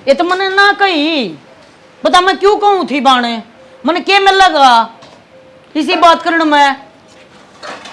ये तो मैंने ना कही। बता मैं क्यों कहूँ थी बाणे, मैंने क्या मिल लगा इसी बात करने में।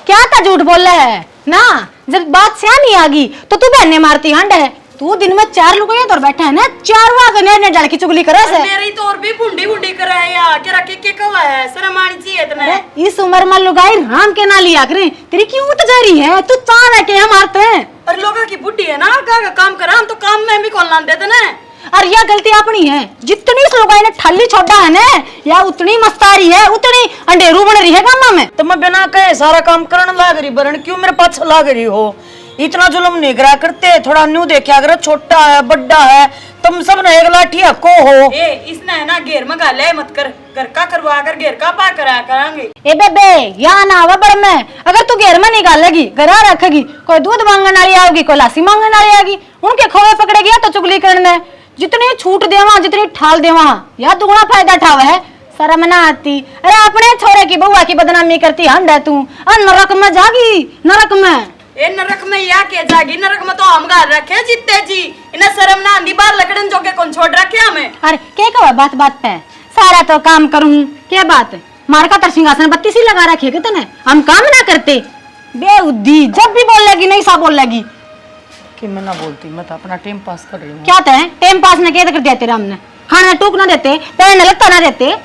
क्या था झूठ बोल रहा है ना, जब बात सियानी आ गई तो तू बहने मारती हंड है। तू दिन में 4 लोग यहाँ तो बैठा है ना, 4 वाग ने डाल की चुगली करे से। मेरी तो और भी बुंडी बुंडी करे है यार, के रखे के कवा है शर्म आनी चाहिए इतने। इस उम्र में लुगाई राम के ना लिया करे, तेरी क्यों उठ जा रही है? तू चाह रहा के हम मारते हैं। और लोगों की बुढ़ी है ना, का काम करा हम तो काम में भी कौन लान देते ना। और यह गलती अपनी है, जितनी इस लुगाई ने ठल्ली छोड़ा है ना, या उतनी मस्तारी है, उतनी अंडेरू बन रही है गामा में। तो मैं बिना कहे सारा काम करने लाग रही, बरन क्यों मेरे पास लाग रही हो? इतना जुल्म नहीं करा करते, थोड़ा न्यू देखा कर, छोटा है बड़ा है, तुम सब ने एक लाठी हको हो। ए इसने है ना घेर में गाले मत कर, घर का करवा कर घेर का पा करा करांगे। ए बेबे यहाँ ना आवा बर में, अगर तू घेर में निकालेगी, घरा रखेगी, कोई दूध मांगने वाली आएगी, कोई लासी मांगने वाली आएगी, उनके खोए पकड़ेगी तो चुगली करने। जितनी छूट देवा, जितनी ठाल देवा, या दुगना फायदा ठाव है। शर्म ना आती? अरे अपने छोरे की बउआ की बदनामी करती हंड है तू। नरक में जागी, नरक में। ए नरक में या के जागी, नरक में तो हम गाल रखे जीते जी। इन्हें शर्म ना आंधी, बार लकड़न जो के कौन छोड़ रखे हमें। अरे क्या कहा बात बात पे, सारा तो काम करूँ, क्या बात है? मार का तर सिंहासन बत्ती सी लगा रखी है तने, हम काम ना करते। बेउद्दी, जब भी बोलेगी नहीं सा बोलेगी कि मैं ना बोलती, मैं तो अपना टाइम पास कर रही हूँ। क्या थे टाइम पास ने क्या कर दिया तेरा? हमने खाना टूक ना देते, पहनने लगता ना देते।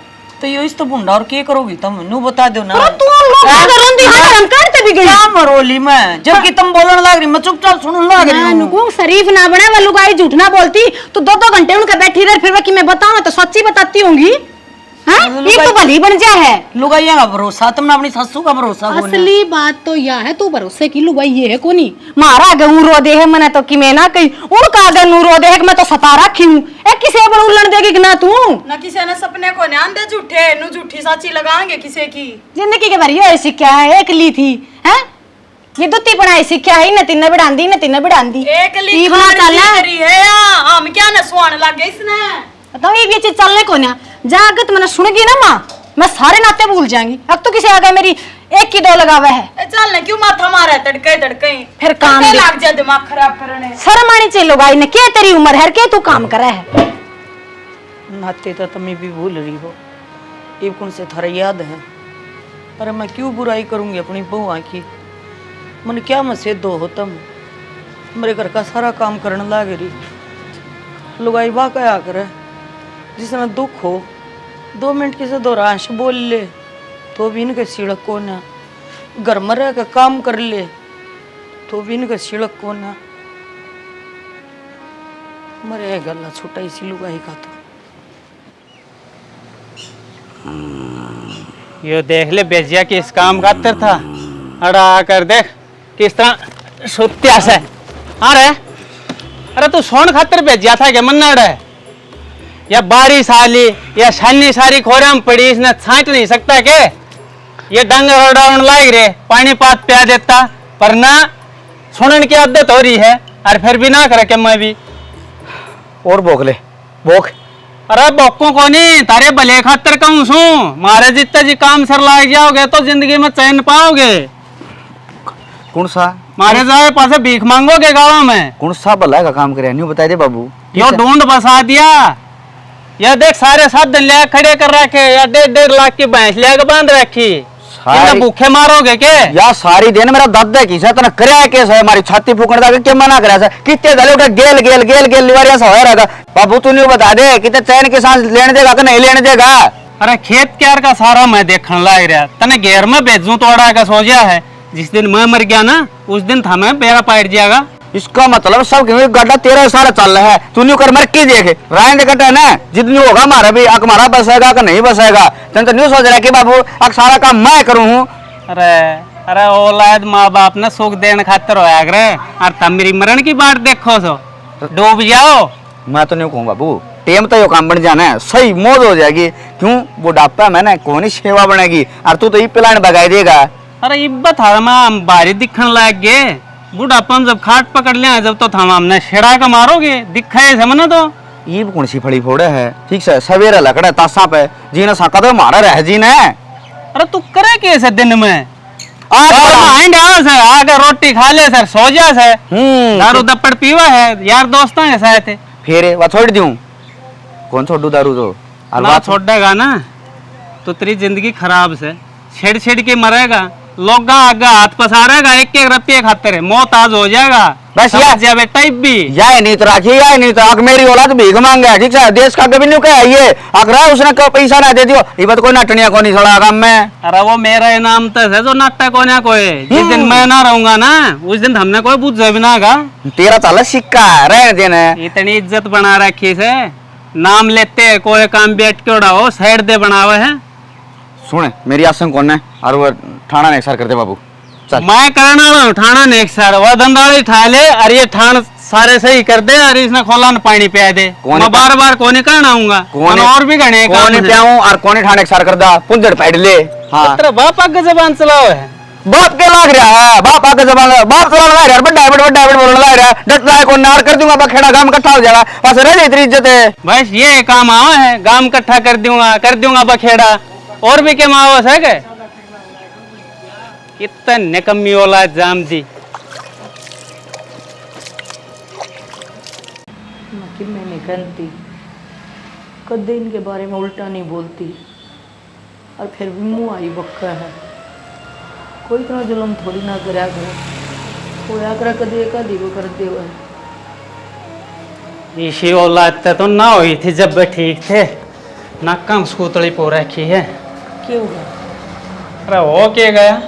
तो ये इस तो भुंडा और क्या करोगी तुम? नू बता दो ना। तू लोग रोंदी हाथ हम करते भी गई। क्या मरोली मैं, जबकि तुम बोलने लग रही, मैं चुपचाप सुनने लग रही हूँ। नुकू शरीफ ना बने, वो लुगाई झूठ ना बोलती। तू 2-2 घंटे उनके बैठी रह, फिर कि मैं बताऊं तो सच्ची बताती होंगी। हाँ? एक तो भली बन जा है। लुगाइया का भरोसा, तुमने अपनी ससु का भरोसा कोनी। असली बात तो यह है, तू भरोसे की लुगाई ये है कोनी। मारा गऊ रो दे है मने तो कि मैं ना कही, उनका आगे नू रो दे है कि मैं तो सता रखी हूँ। ए किसे बड़ उल्लण देगी कि ना तू? ना किसी ने सपने को ध्यान दे झूठे, नु झूठी साची लगाएंगे किसी की। जिंदगी के भरी ये सिक्का है, एक ली थी है ये दुत्ती पढ़ाई सिक्ख्या है, न तीन बढ़ांदी, न तीन बढ़ांदी। एक ली करी है या हम क्या न सुहान लागे इसने। बताओ ये चीज चलने को ना जागत मैंने सुनेगी ना माँ, मैं सारे नाते भूल जाएंगी। अब तो किसी आगे मेरी 1 की 2 लगावे है। चल ना क्यों माथा मारा है तड़के तड़के, फिर काम लग जा दिमाग खराब करने। शर्म आनी चाहिए लोगाई ने, क्या तेरी उम्र है, क्या तू काम करे है? नाते तो तुम्हें भी भूल रही हो, एक कौन से थारा याद है। अरे मैं क्यों बुराई करूंगी अपनी बुआ की? मन क्या मसे दो हो तुम, मेरे घर का सारा काम करने लग रही। लुगाई वाह क्या करे, जिसने दुख हो 2 मिनट किसे दो राश बोल ले तो भी इनके सिड़क को ना, घर में रह के काम कर ले तो भी इनके सिड़क को ना। मरे गला छोटा इसी लुगाई का तो। ये देख ले बेजिया किस काम खातर था, अड़ा कर देख किस तरह सुत्या से। अरे अरे तू सोन खातर बेजिया था क्या मन्ना है? या बारिश आली या छन्नी सारी खोरे में पड़ी, इसने छांट नहीं सकता के? ये डंगर उड़ाउन लाग रे, पानी पात पिया देता, पर ना सुनने की आदत हो रही है, और फिर भी ना करे के मैं भी। और भोग ले भोग। अरे बोको को नहीं, तारे भले खातर कहूँ सू, मारे जितने जी काम सर लाग जाओगे तो जिंदगी में चैन पाओगे। कौन सा मारे जाए पासे भीख मांगोगे गाँव में? कौन सा भला का काम करे न्यू बता दे बाबू। यो ढूंढ बसा दिया, या देख सारे साधन ले खड़े कर रखे, या 1.5 लाख की भैंस ले के बांध रखी, भूखे मारोगे के? या सारी दिन मेरा दादा की से तना करया केस है, हमारी छाती फूकण दा के मना करा से कितने दले उठा गेल गेल गेल गेल लिवारिया सा होया रहेगा। बाबू तू नहीं बता दे कितने चैन के सांस लेने देगा कि नहीं लेने देगा? अरे खेत क्यार का सारा मैं देखने लग रहा, तने घेर में भेजूं तो अड़ा का सोचा है, जिस दिन मैं मर गया ना उस दिन था मैं बेरा पाट जाएगा। इसका मतलब सब गड्ढा 13 साल चल रहा है, तू न्यू कर मर के देख रायन दे कटा ना, जितनी होगा हमारा भी अक हमारा बसेगा कि नहीं बसेगा। तन तो न्यू सोच रहा है कि बाबू अक सारा काम मैं करूँ हूँ। अरे अरे औलाद माँ बाप ने सुख देने खातर होया करे, और तब मेरी मरण की बात देखो सो डूब जाओ। मैं तो नहीं कहूँ बाबू, टेम तो यो काम बन जाना है, सही मौज हो जाएगी। क्यों बुढ़ापा मैंने कौन सेवा बनेगी, और तू तो ये प्लान बगाई देगा। अरे इब्बत मैं बारी दिखने लग गए, बुढ़ापन जब खाट पकड़ लिया जब तो थाम हमने छेड़ा का मारोगे दिखाए समझना तो। ये कौन सी फड़ी फोड़े है, ठीक से सवेरे लकड़े तासा पे जीना साका तो मारा रह जीने। अरे तू करे कैसे दिन में आके रोटी खा ले सर, सो जा सर, दारू दप्पड़ पीवा है यार दोस्तों के साथ। फिर वह छोड़ दूं कौन छोड़ू दारू तो और ना बात छोड़ेगा ना तो तेरी जिंदगी खराब से छेड़ छेड़ के मरेगा, लोग आगे हाथ पसारेगा, एक एक रुपये खातिर मौत आज हो जाएगा। बस समझ यार। जा बेटा भी याय नहीं तो राखी, याय नहीं तो आग मेरी औलाद भीख मांगे है, ठीक है, देश का कभी नहीं कहा ये अगर उसने क्यों पैसा ना दे दियो, ये बात कोई नटनिया को नहीं सड़ा काम में। अरे वो मेरा इनाम तो है जो नाटक कोने कोई, जिस दिन मैं ना रहूंगा ना उस दिन हमने कोई बुझ बिना का तेरा चाला सिक्का है रहने देना। इतनी इज्जत बना रखी से नाम लेते हैं, कोई काम बैठ के उड़ाओ साइड दे बनावे है। सुने मेरी आसंग कौन है और वो ठाणा ने सर करते बाबू चल। मैं करना वाला हूँ ठाणा ने एक सार वह धंधाड़ी ठा ले और ये ठाण सारे सही कर दे और इसने खोला न पानी पिया दे। मैं बार बार कोने करना आऊंगा और भी गणे कौन पियाऊं और कौन ठाणे सर कर दा पुंजड़ पैड ले। हाँ तेरा बाप आगे जबान चलाओ है, बाप के लाग रहा है, बाप आगे जबान बाप चलाने लग रहा है, बड़ा बड़ा बोलने लग रहा है, डटता है को नार कर दूंगा बखेड़ा गांव इकट्ठा हो जाएगा, बस रह जाए इतनी इज्जत है। बस ये काम आवा है, गांव इकट्ठा कर दूंगा बखेड़ा, और भी क्या मावस है के कितना निकम्मी औलाद जाम दी। कि मैं नहीं कहती, कदे इनके बारे में उल्टा नहीं बोलती, और फिर भी मुँह आई बक्का है। कोई इतना जुल्म थोड़ी ना कराया करो, कोई आकरा कदे एक आदि को कर दे हुआ। इसी औलाद तो ना हुई थी जब वे ठीक थे, नाकम स्कूतड़ी पो रखी है। क्या हुआ? अरे हो के गया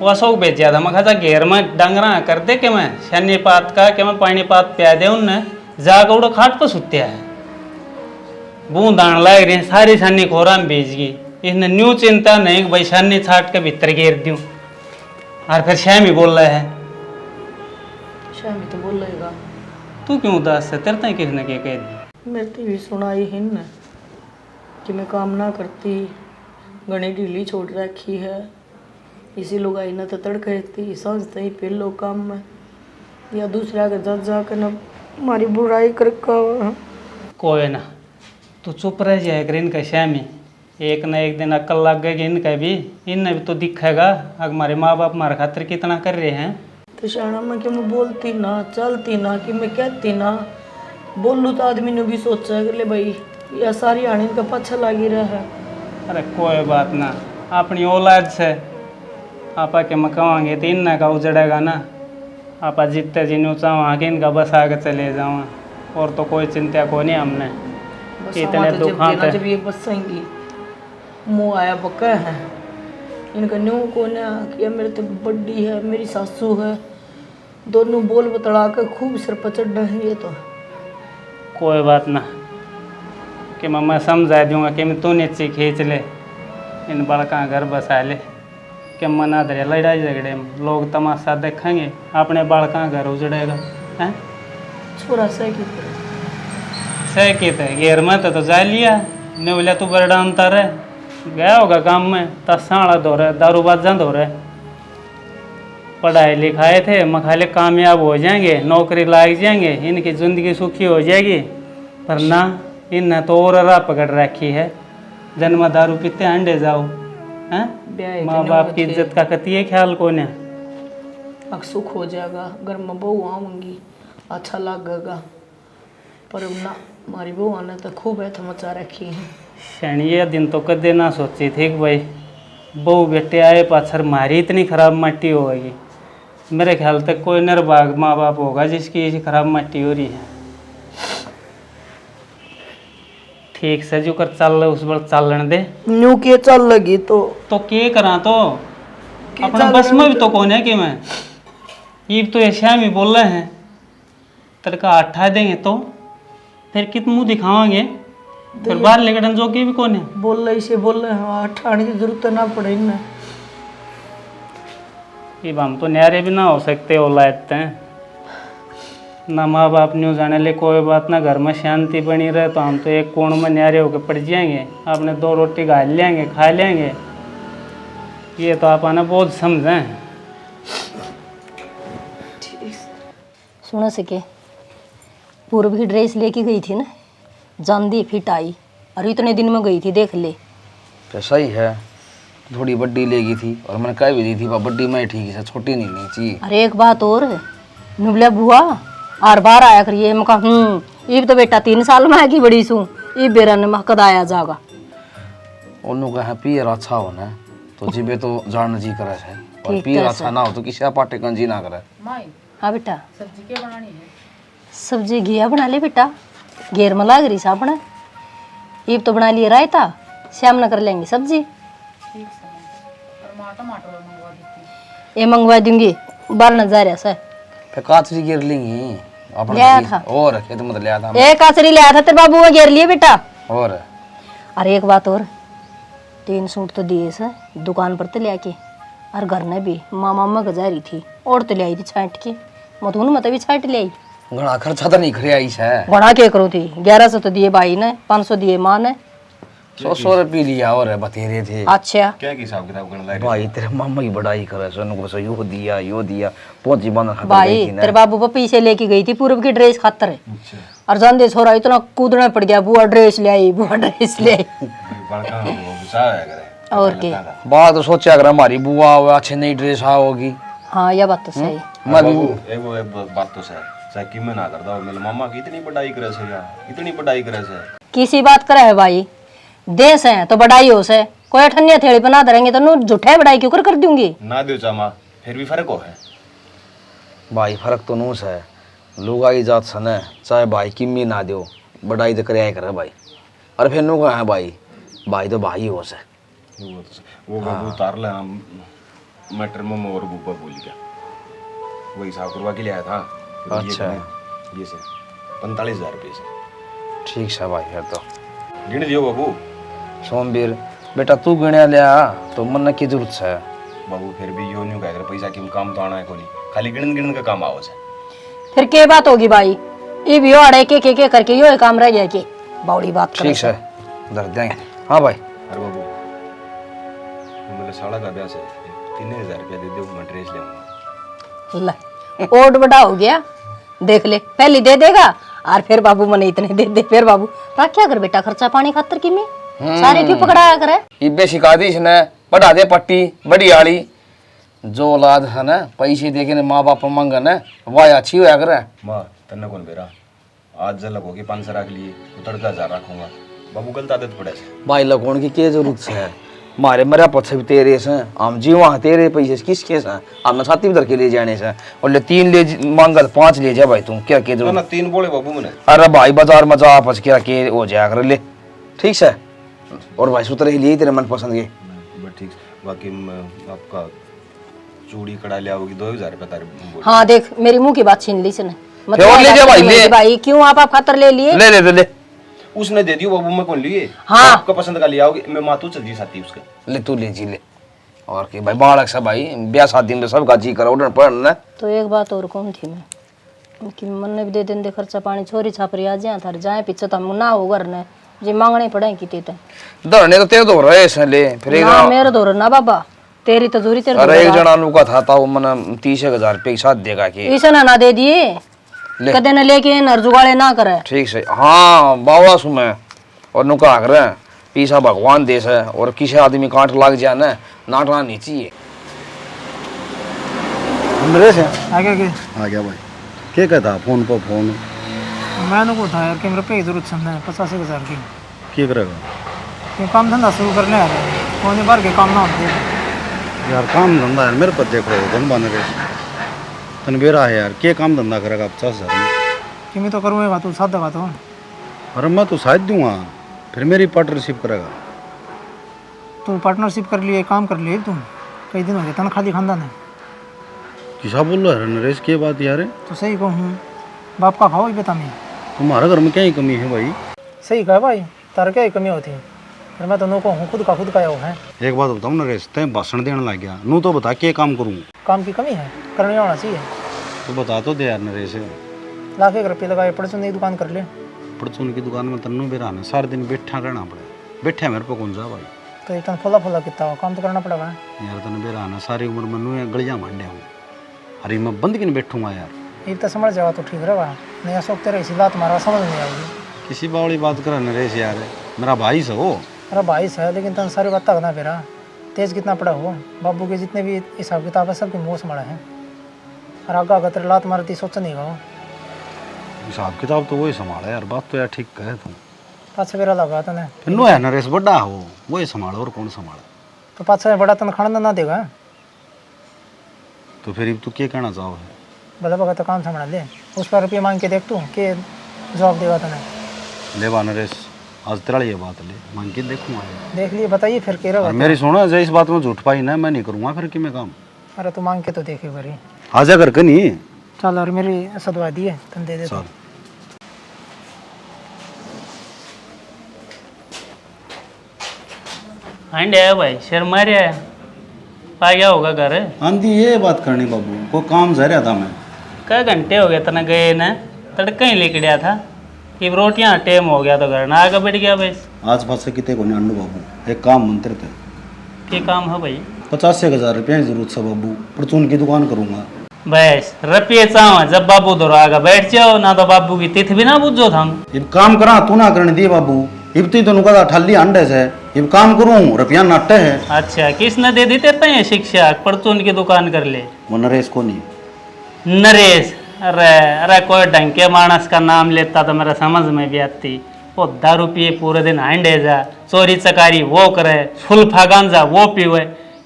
वो सब बेचा था, मैं कहा घेर में डंगरा कर दे के मैं शनि पात का कि मैं पानी पात पिया दे उनने जाकर उड़ो खाट पर सुत्या है, बूंद आने लग रही सारी शनि खोरा में बेच गई। इसने न्यू चिंता नहीं कि भाई शनि छाट के भीतर घेर दूं, और फिर श्यामी बोल रहा है। शामी तो बोल रहेगा तू क्यों उदास है, तेरे तक किसने क्या कह दी? मेरे तो भी सुनाई है ना कि मैं काम ना करती, गणी ढीली छोड़ रखी है, इसी लोग आई ना तो तड़कती समझते ही फिर लोग काम में या दूसरा के जज जाकर ना हमारी बुराई कर कोई ना तू चुप रह जाए कर इनका श्यामी, एक ना एक दिन अक्ल लग गई इनका भी, इनने भी तो दिखेगा हमारे माँ बाप हमारे खातिर कितना कर रहे हैं। तो शाना में कि मैं बोलती ना चलती ना कि मैं कहती ना बोलूँ तो आदमी ने भी सोचा है कि ले भाई या सारी आने का पछा लगी रहा है। अरे कोई बात ना, अपनी औलाद से आपा के मकावांगे तो इनका का उजड़ेगा ना, आपा जितने जिन्हों चाहवा कि इनका बस आगे चले जावा, और तो कोई चिंता को नहीं हमने। बस इतने हमारे तो दुखांत है। जब ये बसेंगी मुँह आया बका है इनका न्यू को ना कि मेरे तो बड्डी है मेरी सासू है, दोनों बोल बतड़ा कर खूब सिर पर चढ़ना है। ये तो कोई बात ना कि मैं समझा दूंगा कि मैं तू नीचे खींच ले, इन बड़का घर बसा ले कि मना दे लड़ाई झगड़े में लोग तमाशा देखेंगे, अपने बड़का घर उजड़ेगा हैं। छोरा सही की सही कहते है घेर में तो जा लिया ने बोला तू बरडा अंतर है गया होगा काम में, तसाड़ा धो रहे दारू बाजा धो रहे, पढ़ाई लिखाए थे मखाले कामयाब हो जाएंगे, नौकरी लाग जाएंगे, इनकी ज़िंदगी सुखी हो जाएगी, पर ना इन तो और राह पकड़ रखी है, जन्म दारू पीते अंडे जाओ हैं। माँ बाप की इज्जत का कती है ख्याल को ने। अब सुख हो जाएगा, घर में बहू आऊँगी अच्छा लगेगा, पर ना हमारी बहू आने तो खूब है मचा रखी है। शनिया दिन तो कदे ना सोची थी कि भाई बहू बेटे आए पाछर मारी इतनी खराब मट्टी होगी, मेरे ख्याल तक कोई निर्भाग माँ बाप होगा जिसकी ऐसी खराब मट्टी हो रही है। ठीक से जो कर चल उस बार चलन दे न्यू के चल लगी तो के करा तो अपने बस में भी तो कौन है कि मैं ये तो ऐसा ही बोल रहे हैं, तेरे का अट्ठा देंगे तो फिर कित मुँह दिखावांगे, फिर बाहर लेकर जोगे भी कौन है। बोल रहे इसे बोल रहे हाँ अठाने की जरूरत ना पड़े ना, ये हम तो न्यारे भी ना हो सकते औलाद हैं ना, माँ बाप न्यू जाने ले कोई बात ना, घर में शांति बनी रहे तो हम तो एक कोण में न्यारे होकर पड़ जाएंगे, आपने 2 रोटी खा लेंगे खा लेंगे, ये तो आप आना बहुत समझें। सुनो सके पूर्व की ड्रेस लेके गई थी ना, जांदी फिट आई और इतने दिन में गई थी देख ले। तो सही है, थोड़ी बड्डी लेगी थी और मैंने कह भी दी थी बड्डी मैं ठीक है छोटी नहीं चाहिए। अरे एक बात और है, नुबला बुआ और बार आया करिए, मैं कहा इब तो बेटा 3 साल में की बड़ी सू इब बेरा ने महकद आया जागा ओनु कहे पियर अच्छा हो ना तो जीबे तो जान जी करे है और ठीक पियर है अच्छा ना हो तो किसी पाटे कंजी ना करे। हाँ बेटा सब्जी क्या बनानी है? सब्जी घिया बना ले बेटा, घेर में लाग रही सापना। इब तो बना लिए रायता, शाम न कर लेंगे सब्जी। ये मंगवा दूंगी 12,000 से। फिर काचरी गिर लेंगी अपना लिया था। और खेत में तो लिया था एक काचरी लिया था तेरे बाबू, वो घेर लिए बेटा। और अरे एक बात और, 3 सूट तो दिए से दुकान पर तो ले आके, और घर ने भी मामा में गजा रही थी और तो ले आई थी छाट के, मधुन मत भी छाट ले आई। घना खर्चा तो नहीं करे आई है। बड़ा के करो थी, 1100 तो दिए भाई ने, 500 दिए माँ ने। 100 रुपये लिया और बतेरे थे। अच्छा क्या की हिसाब किताब करना भाई तेरे मामा की बड़ाई करे सोनू को यो दिया पहुंची बंद खाता भाई तेरे बाबू को पीछे लेके गई थी पूर्व की ड्रेस खातर है। और जान दे छोरा इतना कूदना पड़ गया, बुआ ड्रेस ले आई, बुआ ड्रेस ले आई। और के बात तो सोचा अगर हमारी बुआ अच्छे नई ड्रेस होगी। हाँ यह बात तो सही। मैं भी एक बात तो सर चाहे कि मैं ना करता हूँ मेरे मामा की इतनी बड़ाई करे से यार, इतनी बड़ाई करे से किसी बात करे है भाई, देश है तो बड़ाई हो से, कोई ठन्ने थेड़ी बना देंगे तो नु झूठे बड़ाई क्यों कर दूंगी ना दो चामा फिर भी फर्क हो है भाई फर्क तो नूस है, लोग आई जात सन है चाहे भाई किम्मी ना दो बड़ाई तो करे करे भाई। और फिर नु है भाई तो भाई हो से वो बाबू उतार ले हम मटर में और गुब्बा बोल गया वही हिसाब करवा के लिया था। अच्छा ये से 45,000 रुपये से ठीक है भाई। फिर तो गिन दियो बाबू। सोमवीर बेटा तू गिणया लिया तो मन की जरूरत है बाबू फिर भी यो न्यू कह पैसा की काम तो आना है कोनी, खाली गिन गिन का काम आओ से फिर के बात होगी भाई, ये भी अड़े के करके यो काम रह गया के बावड़ी बात ठीक है दर देंगे। हाँ भाई अरे बाबू मेरे साला का ब्याह है 3,000 रुपया दे दो मैं ड्रेस ले आऊंगा। ले ओट बड़ा हो गया, देख ले पहले दे देगा और फिर बाबू मने इतने दे फिर बाबू क्या कर बेटा खर्चा पानी खातर की में सारे क्यों पकड़ाया करे। इबे सिखा दी इसने बढ़ा दे पट्टी बड़ी आली जो औलाद है ना पैसे देके ने माँ बाप मांगे ना वह अच्छी होया करे। माँ तन्ने कौन बेरा आज जलक होगी 500 रख लिए तो तड़का 1000 रखूंगा बाबू गलत आदत पड़े से भाई लगोन की क्या जरूरत है, मारे मरा पछे भी तेरे से हम जी वहाँ तेरे पैसे किसके से अब मैं साथी उधर के ले जाने से और ले 3 ले मांगा 5 ले जा भाई तुम क्या के ना ना 3 बोले बाबू मैंने। अरे भाई बाजार में जा आपस के हो जाया कर ले ठीक है। और भाई सूत्र ही लिए तेरे मन पसंद के बट ठीक बाकी आपका चूड़ी कड़ा लिया होगी 2,000 रुपया तार। हाँ देख मेरी मुंह की बात छीन ली इसने, और ले जा भाई, ले। भाई क्यों आप खातर ले लिए। ले उसने दे दियो बाबू मैं कौन लिए। हाँ। आपका पसंद का लिया होगी मैं मातू चल जी साथी उसके ले तू ले जी ले। और के भाई बालक सा भाई ब्याह शादी में सबका जी करो उड़न पड़न ना। तो एक बात और कौन थी मैं कि मन ने भी दे दें दे खर्चा पानी छोरी छापरी आ जाए थार जाए पीछे तो हम ना हो घर ने जी मांगने पड़े की ते धरने तो तेरे दो रहे से ले फिर एक ना मेरे दौर ना बाबा तेरी तो दूरी तेरे अरे एक जना नु का था वो मन 30,000 रुपये के साथ देगा के इसे ना दे दिए ले। कदे न लेके नर जुगाड़े ना करे। ठीक से हाँ बाबा सुमे और नु का करे पीसा भगवान देश है और किसी आदमी कांट लग जाए ना नाटना नहीं चाहिए। मेरे से आगे के आ गया भाई क्या कहता फोन पर फोन मैंने को उठाया कि मेरे पे की जरूरत समझा 85,000 की क्या करेगा क्यों काम धंधा शुरू करने आ रहे हैं फोन भर के काम ना होते यार काम धंधा है मेरे पर देखो धन बन रहे तन बेरा है यार क्या काम धंधा करेगा 50,000 में कि मैं तो करूँगा तू सादा बात हो। अरे मैं तो शायद दूंगा फिर मेरी पार्टनरशिप करेगा। तू पार्टनरशिप कर लिए काम कर लिए तुम कई दिन हो गए तनख्वाह खानदान है किसा बोल रहा है नरेश क्या बात यार तो सही कहूँ बाप का खाओ ही बता मैं तुम्हारा घर में क्या ही कमी है भाई। सही कहा भाई तार क्या ही कमी होती है फिर मैं तो नो कहूँ खुद का वो है। एक बात बताऊँ नरेश तय भाषण देने लग गया नू तो बता क्या काम करूँ काम की कमी है करने आना चाहिए तो बता तो दे यार नरेश। लाख 1 रुपये लगाए पड़े नई दुकान कर ले परचून की दुकान में तन्नू बेरा ना सारे दिन बैठा रहना पड़े बैठा मेरे पर कौन जा भाई तो इतना फुला कितना हो काम तो करना पड़ेगा। यार तन बेरा ना सारी उम्र में नू गलियाँ मांडे हूँ अरे मैं बंद की नहीं बैठूंगा यार। एक तो समझ जाएगा तो ठीक रहेगा नया शौक तेरा इसी बात मारा समझ नहीं आएगी। किसी बावड़ी बात करा नरेश यार मेरा भाई से हो। अरे भाई है लेकिन तन सारी बात तक ना फिर तेज कितना पड़ा हो बाबू के जितने भी हिसाब किताब है सबके मुँह से मड़ा है और आगा अगर तेरे लात मारती सोच नहीं गो हिसाब किताब तो वही संभाला यार, बात तो यार ठीक कहे तुम। पाछे बेरा लगा तने फिर नो है नरेश बड़ा हो, वही संभाला और कौन संभाला। तो पाछे में बड़ा तन खाना ना देगा। तो फिर तू क्या कहना चाहो है? भला भगा तो काम संभाल ले, उस पर रुपये मांग के देख तू के जवाब देगा तने। ले बा नरेश, आज तेरा ये बात ले, मांग के देखूंगा। देख लिए बताइए फिर कह रहा और मेरी सुनो, जय इस बात में झूठ पाई ना, मैं नहीं करूँगा फिर कि मैं काम। अरे तू मांग के तो देखे बरी। आजा कर के नहीं चल और मेरी सदवा दी है तुम दे दे तो। चल। हांडे आया भाई, शेर मारे आया, पा गया होगा घर। आंधी ये बात करनी बाबू, को काम जा रहा था मैं। कई घंटे हो गए तना गए न, तड़का ही लेके गया था कि रोटियां टेम हो गया तो घर ना आगे बैठ गया भाई। आज पास से कितने को नहीं अंडू बाबू, एक काम मंत्र थे। क्या काम है भाई? 85,000 रुपया की जरूरत है बाबू, परचून की दुकान करूंगा। बस रुपये चाहो जब बाबू दौड़ आगा बैठ जाओ ना, तो बाबू की तिथ भी ना बुझो था। इब काम करा तू ना करने दिए बाबू, इब ती तो नुका ठल्ली अंडे से, इब काम करूं रुपया नाटे है। अच्छा, किसने दे दी तेरे पे शिक्षा परचून की दुकान कर ले? वो नरेश को नहीं। नरेश? अरे अरे कोई ढंग के मानस का नाम लेता तो मेरा समझ में भी आती। वो दारू पिए पूरे दिन हांडे जा, चोरी चकारी वो करे, सुल्फा गांजा वो पीवे,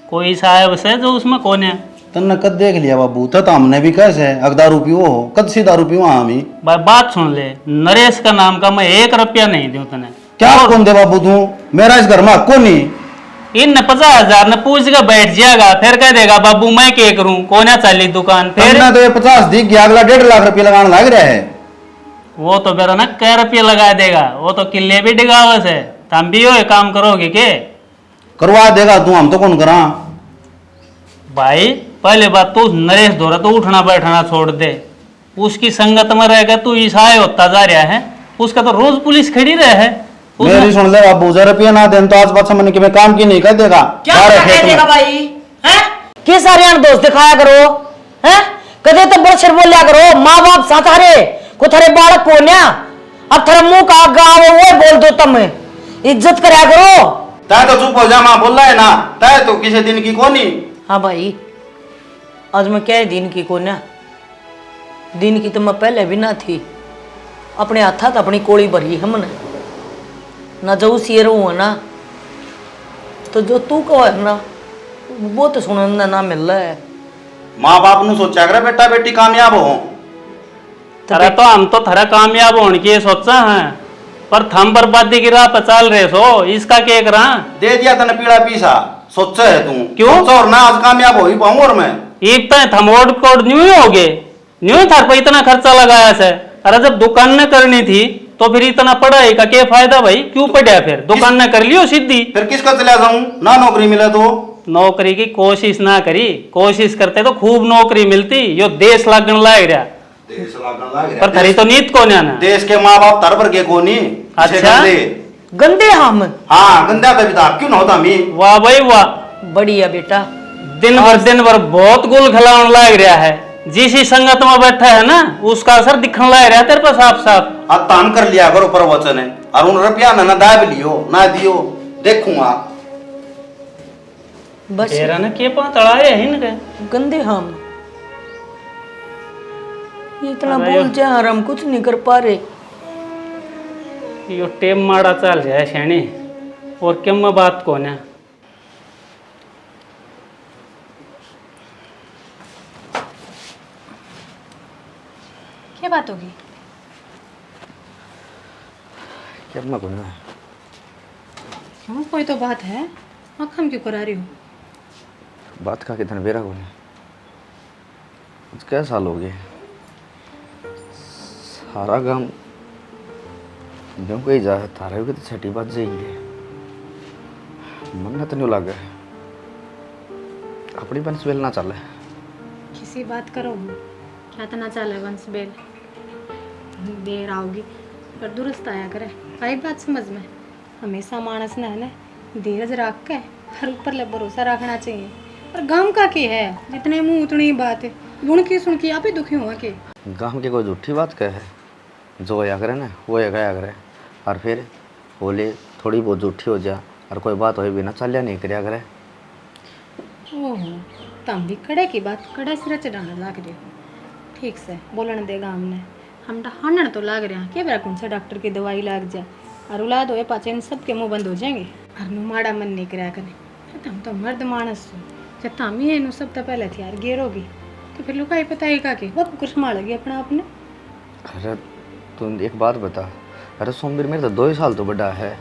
कोई साहब से जो उसमें कौन है? तन्ने कद देख लिया बाबू, तो हमने भी कैसे अगदा रुपये हो, कद सी दारू पीवा हमी। भाई बात सुन ले, नरेश का नाम का मैं 1 रुपया नहीं दूं तने। क्या कौन दे बाबू तू, मेरा इस घर में हक नहीं। इन 50,000 ने पूछ के बैठ जाएगा, फिर कह देगा बाबू मैं क्या करूं, कौन चली दुकान? फिर तो ये 50 दिख गया, अगला 1.5 लाख रुपया लगाने लग रहा है। वो तो मेरा ना कै रुपये लगा देगा, वो तो किले भी डिगावस है। तुम भी हो काम करोगे के? करवा देगा तू, हम तो कौन करा। भाई पहले बात तो नरेश दौरा तो उठना बैठना छोड़ दे, उसकी संगत में रहेगा तू ईसाई होता जा रहा है, उसका तो रोज पुलिस खड़ी रहे है। मेरी सुन ले बाबू, 1000 रुपया ना दे तो आज बात समझने की मैं काम की नहीं कर देगा। क्या कह देगा भाई? हैं? किस सारे दोस्त दिखाया करो, हैं? कदे तो बड़सर बोलिया करो, माँ बाप साथ हरे को थारे बालक को न्या, अब थारे मुंह का गाँव वो बोल दो, तुम इज्जत कराया करो। तय तो चुप हो जा, माँ बोल रहा है ना, तय तो किसी दिन की कोनी। हाँ भाई, आज मैं क्या दिन की को न्या, दिन की तो मैं पहले भी ना थी, अपने हाथा तो अपनी कोड़ी भरी हमने ना, जो शेर हुआ ना तो जो तू कहो है ना वो तो सुनने ना मिल रहा है। माँ बाप ने सोचा करे बेटा बेटी कामयाब हो। अरे तो हम तो थारा कामयाब होने की सोचा है, पर थम बर्बादी की राह पर चल रहे सो, इसका क्या करा? दे दिया तने पीड़ा पीसा, सोचा है तू क्यों? और ना आज कामयाब हो ही पाऊं। और मैं एक पे थमोड़ कोड न्यू हो गए, न्यू थार पे इतना खर्चा लगाया से। अरे जब दुकान न करनी थी तो फिर इतना पढ़ाई का क्या फायदा भाई, क्यों पढ़ा? फिर दुकान न कर लियो सीधी। फिर किसका चला जाऊं ना, नौकरी मिले तो। नौकरी की कोशिश ना करी, कोशिश करते तो खूब नौकरी मिलती, यो देश लगन लाग रहा। देश लागन लाग रहा। पर थरी तो नीत को ना देश के माँ बाप तर पर के कोनी। अच्छा? गंदे हम। हाँ गंदा तभी था, क्यों ना होता मी। वाह भाई वाह, बढ़िया बेटा, दिन भर बहुत गुल खिलावन लाग रहा है। जिस संगत में बैठा है ना उसका असर दिखने लग रहा है तेरे पर साफ साफ। अब तान कर लिया करो प्रवचन है, और उन रुपया ना दाब लियो ना दियो, देखूंगा बस तेरा ना के पातड़ा है इनके गंदे हम। इतना अरे बोल जा और हम कुछ नहीं कर पा रहे। यो टेम माड़ा चल जाए शैनी, और क्या मैं बात को ना। क्या बात होगी? क्या अपना कोई ना क्यों, कोई तो बात है, आँखम क्यों करा रही हो? बात का कितने बेरा को नहीं, क्या साल हो गए, सारा काम जो कोई जा तारे की तो छठी बात जाएगी, मन तो नहीं लगा अपनी बंस बेल ना चल। किसी बात करो, क्या तो ना चले वंश बेल, देर आओगी पर दुरुस्त आया करे। आई बात समझ में, हमेशा मानस ने है ना धीरज रख के हर ऊपर ले भरोसा रखना चाहिए। और गांव का की है, जितने मुंह उतनी बात है, गुण की सुन के आप ही दुखी हुआ के। गाँव की कोई झूठी बात कह है, जो होया करे ना वो या गया करे, और फिर बोले थोड़ी बहुत झूठी हो जा और कोई बात हो बिना चलिया नहीं कराया करे। ओहो, तम भी कड़े की बात कड़े सिर चढ़ाने लग रही हो। ठीक से बोलने देगा हमने, हम हानन तो लाग रहे हैं के बेरा कौन सा डॉक्टर की दवाई लाग जाए और औलाद होए पाचे इन सब के मुंह बंद हो जाएंगे और नु माड़ा मन नहीं करा करे हम तो मर्द मानस जब तामी है नु सब तो पहले थी यार गेरोगी तो फिर लुकाई पताएगा कि वो कुछ मारेगी अपना आपने। अरे तू एक बात बता, अरे सोमवीर मेरे तो 2 साल तो बड़ा है,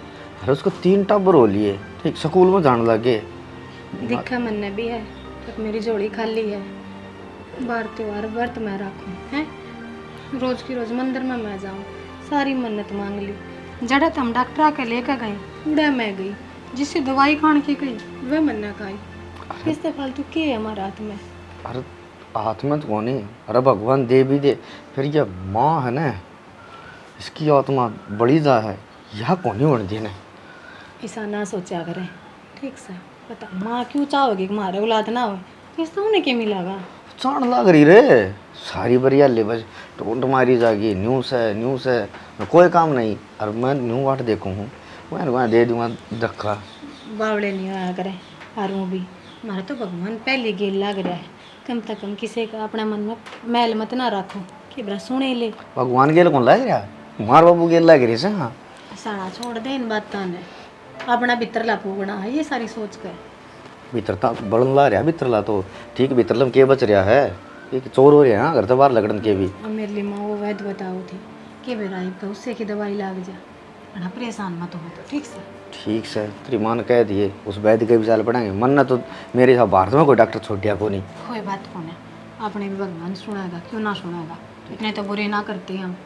अरे उसको 3 टब्बर हो लिए, ठीक स्कूल में जाने लगे। दिखा मन ने भी है तो मेरी जोड़ी खाली है, बार त्योहार व्रत मैं रखूं हैं, रोज की रोज मंदिर में मैं जाऊं, सारी मन्नत मांग ली, जड़ा हम डॉक्टर के लेकर गए उड़ा मैं गई, जिससे दवाई खान की गई वह मन्ना खाई, किससे फालतू के है हमारे हाथ में। अरे हाथ में तो कौन है, अरे भगवान दे भी दे, फिर ये माँ है ना, इसकी आत्मा बड़ी जा है, यह कौन ही उड़ देने। ऐसा ना सोचा करें, ठीक से बता माँ क्यों चाहोगे कि हमारे औलाद ना हो, इससे उन्हें क्या मिलेगा। चाण लग रही रे, सारी बढ़िया ले बस टोंट मारी जाएगी, न्यूज़ है, कोई काम नहीं, और मैं न्यू वाट देखूँ हूँ, वहाँ दे दूँगा धक्का। बावड़े नहीं आया करें, और वो भी हमारा तो भगवान पहले गेल लग रहा है, कम से कम किसी का अपना मन में मैल मत ना रखो कि बरा सुने ले। भगवान गेल कौन लग रहा, मार बाबू गेल लग रही से। हाँ सारा छोड़ दे इन बातों ने, अपना भीतरला फूकना है ये सारी सोच कर। भीतरता बड़न ला रहा भीतरला तो ठीक, भीतरलम के बच रहा है, एक चोर हो रहे हैं घर तो बाहर लगन के भी। और मेरे लिए माँ वो वैद्य बताओ थी कि बेरा तो उससे की दवाई लाग जा, बड़ा परेशान मत हो तो ठीक से तेरी माँ ने कह दिए उस वैद्य के भी चाल पड़ेंगे, मन ना तो मेरे यहाँ भारत में कोई डॉक्टर छोड़ दिया को नहीं। कोई बात कौन है, अपने भी भगवान सुनेगा, क्यों ना सुनेगा, इतने तो बुरे ना करते हम।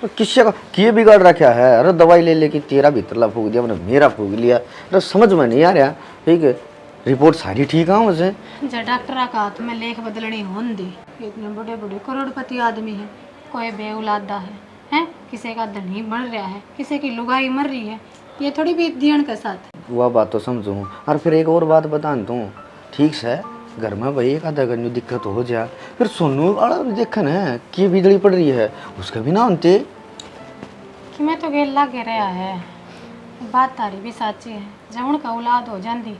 तो किससे का किए बिगाड़ रखा है, अरे दवाई ले लेके तेरा भीतरला फूक दिया, मैंने मेरा फूक लिया, अरे समझ में नहीं आ रहा। ठीक है रिपोर्ट सारी ठीक है मुझे, जब डॉक्टर का हाथ में लेख बदलनी होन दी, इतने बड़े बड़े करोड़पति आदमी है, कोई बेऔलादा है, किसी का धनी बढ़ रहा है, किसी की लुगाई मर रही है, ये थोड़ी बीत दियन के साथ। वह बात तो समझूँ, और फिर एक और बात बता दूँ, ठीक है घर में भाई एक आधा घंटे दिक्कत हो जाए, फिर सोनू देख न कि बिजली पड़ रही है, उसका भी ना होते कि मैं तो गेल लागे रहा है, बात तारी भी साची है, जब उनका औलाद हो जाती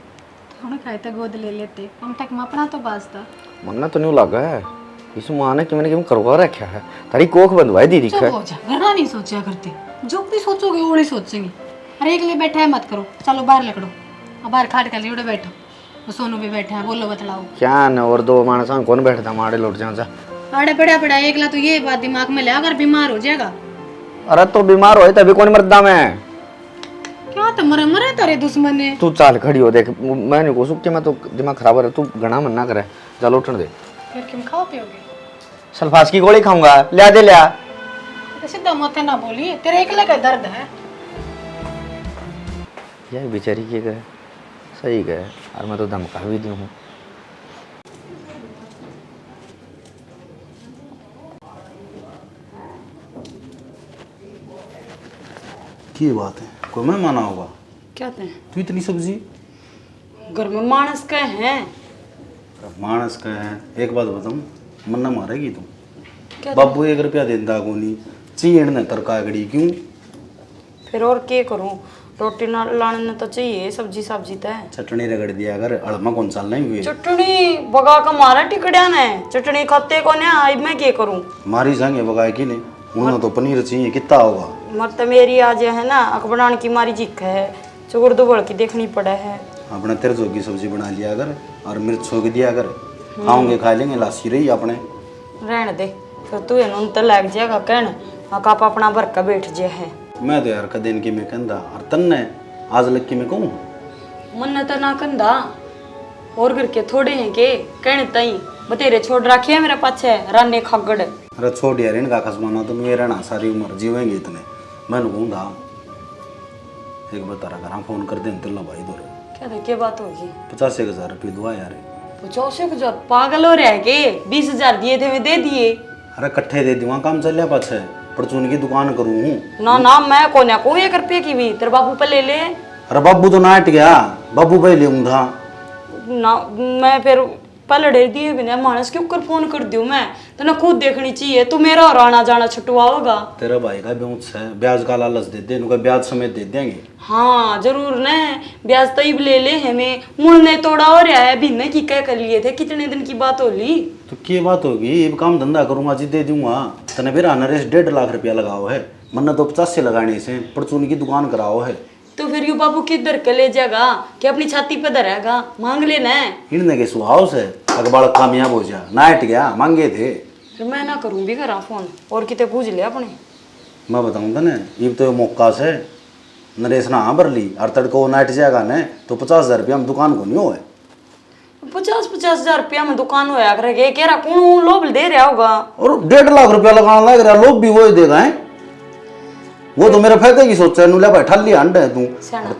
तो उनका तो गोद ले लेते, कम तक मैं अपना तो बाजता। मन्ना तो नहीं लगा है, इस माँ ने कि मैंने क्यों करवा रखा है, तारी कोख बंधवाई दीदी चुप हो जा, घना नहीं सोचा करते, जो भी सोचोगे वो नहीं सोचेंगे। अरे एक लिए बैठा है मत करो, चलो बाहर लकड़ो, अब बाहर खाट कर लिए बैठो, वो सोनू भी बैठा है, बोलो बतलाओ क्या न, और 2 मानस कौन बैठता मारे लौट जा। आड़े पड़ा एकला तो ये बात दिमाग में ले, अगर बीमार हो जाएगा। अरे तो बीमार हो तभी कौन मरदा मैं, क्या तो मरे तारे दुश्मन है। तू चाल खड़ी हो देख, मैं नहीं को सुख मैं तो दिमाग खराब है, तू घना मन ना करे, चल उठन दे। फिर क्यों खाओ पियोगे, सल्फास की गोली खाऊंगा, लिया दे लिया। सीधा मत ना बोली, तेरे एकले का दर्द है। यह बेचारी के गए सही गए, और मैं तो धमका भी दी हूँ। की बात है, कोई मेहमान होगा, क्या थे तू इतनी सब्जी घर में मानस का है, मानस का है। एक बात बताऊँ, मन्ना मारेगी तुम, क्या बाबू 1 रुपया देता को नहीं, चाहिए ने तरकागड़ी क्यों, फिर और क्या करूं, रोटी ना लाने तो चाहिए, सब्जी तो है। चटनी रगड़ दिया अगर अड़मा कौन साल नहीं हुए, चटनी बगा का मारा टिकड़िया ने, चटनी खाते को ने, अब मैं क्या करूं, मारी संगे बगाए की नहीं, उन्होंने तो पनीर चाहिए, कितना होगा। मर तो मेरी आज है ना अकबरान की मारी जिक है, चुगड़ दुबड़ की देखनी पड़ा है। अपने तिरछों की सब्जी बना लिया कर, और मिर्च छोक दिया कर, खाओगे खा लेंगे, लासी रही अपने रहने दे, फिर तू इन तो लग जाएगा कहना आप अपना भर का बैठ जे है। मैं तो यार कदे इनकी मैं कहता, और तन्ने आज लग की मैं कहूँ मन तो ना कंधा और घर के थोड़े हैं के कहने तई बतेरे छोड़ रखे है मेरे पाछे राने खागड़। अरे छोड़ यार इनका खसमाना तो मैं रहना सारी उम्र जीवेंगे इतने, मैं कहूँ था एक बता रहा करा, फोन कर दे तिल्ला भाई दो क्या था, क्या बात होगी, 85,000 रुपये दुआ यार। 85,000 पागल हो रहा है के, 20,000 दिए थे मैं दे दिए। अरे कट्ठे दे दूंगा, काम चल रहा पाछे, परचून की दुकान करूँ हूँ ना मैं कोन्या को 1 रुपये की भी तेरे बाबू पे ले ले। अरे बाबू तो नाट गया, बाबू पे ले था ना, मैं फिर पलड़े दिए बिना मानस के ऊपर फोन कर दूं, मैं तो ना खुद देखनी चाहिए, तू मेरा और आना जाना छुटवाओगा। तेरा भाई का ब्याज है, ब्याज का लालच दे दे, उनका ब्याज समेत दे देंगे। हाँ जरूर न, ब्याज तब ले ले हमें, मुड़ ने तोड़ा हो रहा है, भिन्न की क्या कर लिए थे, कितने दिन की बात हो ली। तो क्या बात होगी, ये काम धंधा करूंगा जी दे दूंगा। तने फिर नरेश 1.5 लाख रुपया लगाओ है, मन्ना तो 50 से लगाने से परचून की दुकान कराओ है। तो फिर यू बाबू किधर के ले जाएगा कि अपनी छाती पे धरेगा? मांग लेना है। इनने के सुहाव से अखबार कामयाब हो जा ना हट गया, मांगे थे। फिर मैं ना करूँ भी करा फोन और कितने पूछ लिया अपने। मैं बताऊँ तो ना, ये तो मौका से नरेश ना हाँ भर ली और तड़को नाइट जाएगा न तो 50,000 रुपया में दुकान को नहीं हो है। 50,000 रुपया में दुकान होया करेगा, कह रहा कौन लोभ दे रहा होगा। और 1.5 लाख रुपया लगाना लग रहा, लोग भी वही देगा है। वो तो मेरे फायदे की सोचा है, नुला भाई ठल्ली अंड है तू।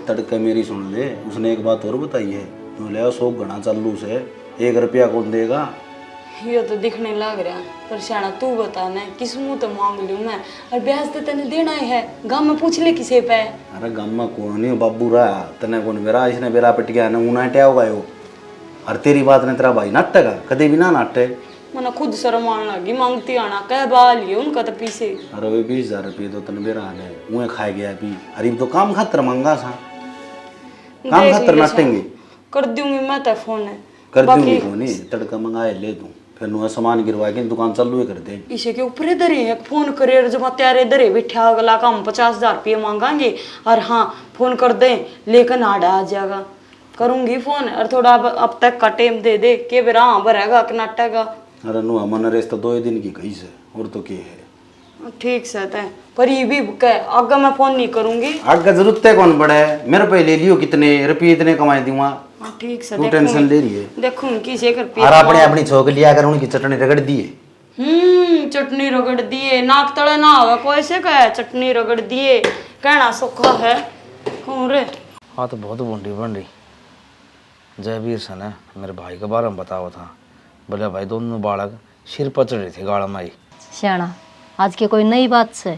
तड़के मेरी सुन ले, उसने एक बात और बताई है, नुला 100 घना चालू से 1 रुपया कौन देगा। ये तो दिखने लग रहा, पर श्याना तू बता ना किस मुंह तो मांग लूं मैं, और ब्याज तो तेने देना ही है। गांव में पूछ ले किसे पे। अरे गाँव में कौन नहीं बाबू रहा, तने कौन मेरा इसने बेरा पिट गया ना ऊना हटिया होगा यो। और तेरी बात ने तेरा भाई नाटेगा कदे भी ना नाटे। मना खुद शर्म आने लगी, मांगती आना कह बाल ये उनका तो पीछे। अरे वे 20,000 रुपये तो तन बेरा है, उन्हें खाए गया भी। अरे तो काम खातर मांगा सा, काम खातर नाटेंगे। कर दूंगी मैं तो फोन है, कर दूंगी फोन ही, तड़का मंगाए ले तू, फिर नुआ सामान गिरवा के दुकान चालू ही कर दे। इसे के ऊपर धरे है फोन करे, जब त्यारे धरे बैठा अगला काम 50,000 रुपये मांगांगे और हाँ फोन कर दे लेकर नाड़ा आ जाएगा। करूंगी फोन और थोड़ा अब तक का टाइम दे दे के बेरा हाँ भरेगा कि नाटेगा। अरे नु मन रेस तो 2 दिन की कही से और तो क्या है। ठीक से है, पर ये भी कह आगे मैं फोन नहीं करूंगी। आगे जरूरत है कौन बड़ा है, मेरे पे ले लियो, कितने रुपये इतने कमाए दूंगा। ठीक से तू टेंशन ले रही है। देखूं किसे कर और अपने अपनी छोक लिया कर, उनकी चटनी रगड़ दी है। चटनी रगड़ दिए, नाक तले ना होगा कोई से कहे चटनी रगड़ दिए, कहना सुखा है कौन रे। हाँ तो बहुत बूंदी बन रही। जयवीर से ना मेरे भाई के बारे में बताओ था, बोले भाई दोनों बालक सिर पर चढ़े थे गाड़ा माई। श्याणा आज के कोई नई बात से,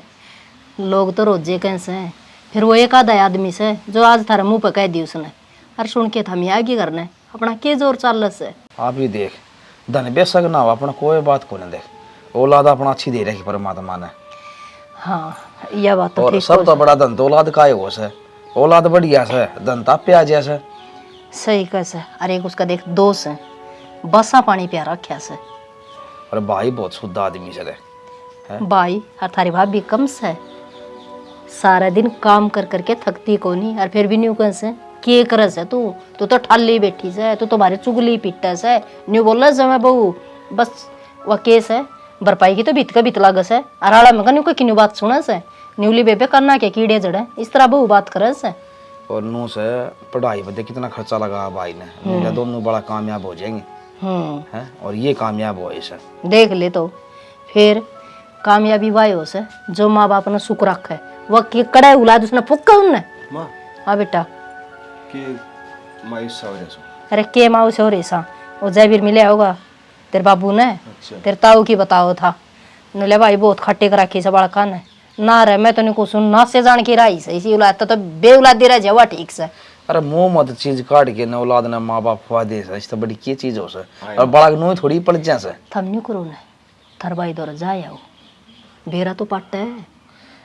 लोग तो रोजे कैसे हैं, फिर वो एक आधा आदमी से जो आज थारे मुंह पे कह दी उसने, अरे सुन के थम आगे करने अपना के जोर चाल से। आप ही देख धन बेशक ना हो अपना कोई बात को नहीं, देख औलाद अपना अच्छी दे रखी परमात्मा ने। हाँ यह बात तो और ठीक सब तो बड़ा धन तो औलाद का हो से, औलाद बढ़िया से धन ताप पे आ जैसे। सही कैसे। अरे एक उसका देख दोस्त है, बसा पानी पिया रखा से। और भाई बहुत शुद्ध आदमी से देख भाई और थारी भाभी कम से सारा दिन काम कर करके थकती को नहीं, और फिर भी न्यू कैसे के करस है तू तो ठाली बैठी से, तू तुम्हारे चुगली पिट्टा से न्यू बोल से मैं बहू बस वह केस है भरपाई की तो बीत का बीत लागस है। अराड़ा में न्यू कोई बात सुना से न्यूली बेबे करना क्या कीड़े जड़े इस तरह बहू बात करे से। और नू से पढ़ाई पर कितना खर्चा लगा भाई ने, दोनों बड़ा कामयाब हो जाएंगे हैं, और ये कामयाब हो ऐसा देख ले। तो फिर कामयाबी वाई हो से जो माँ बाप ने सुख रखा है, वह कड़े उलाद उसने फुक्का उनने। हाँ बेटा के मायूस सा हो रहा सो। अरे के माऊ से हो रही सा, वो जयवीर मिले होगा तेरे बाबू ने। तेरे ताऊ की बताओ था नले भाई बहुत खट्टे कर रखी से बड़का ने ना रहे, मैं तो नहीं कुछ सुन ना से जान की राई से इसी औलाद तो बे औलाद दे रहा जावा ठीक से। अरे मुंह मत चीज काट के न औलाद ने माँ बाप खुआ दे इस तो बड़ी की चीज हो से, और बड़ा नो थोड़ी पड़ जाए। थम नहीं करो ने थर भाई दौर जाए आओ बेरा तो पट्ट है,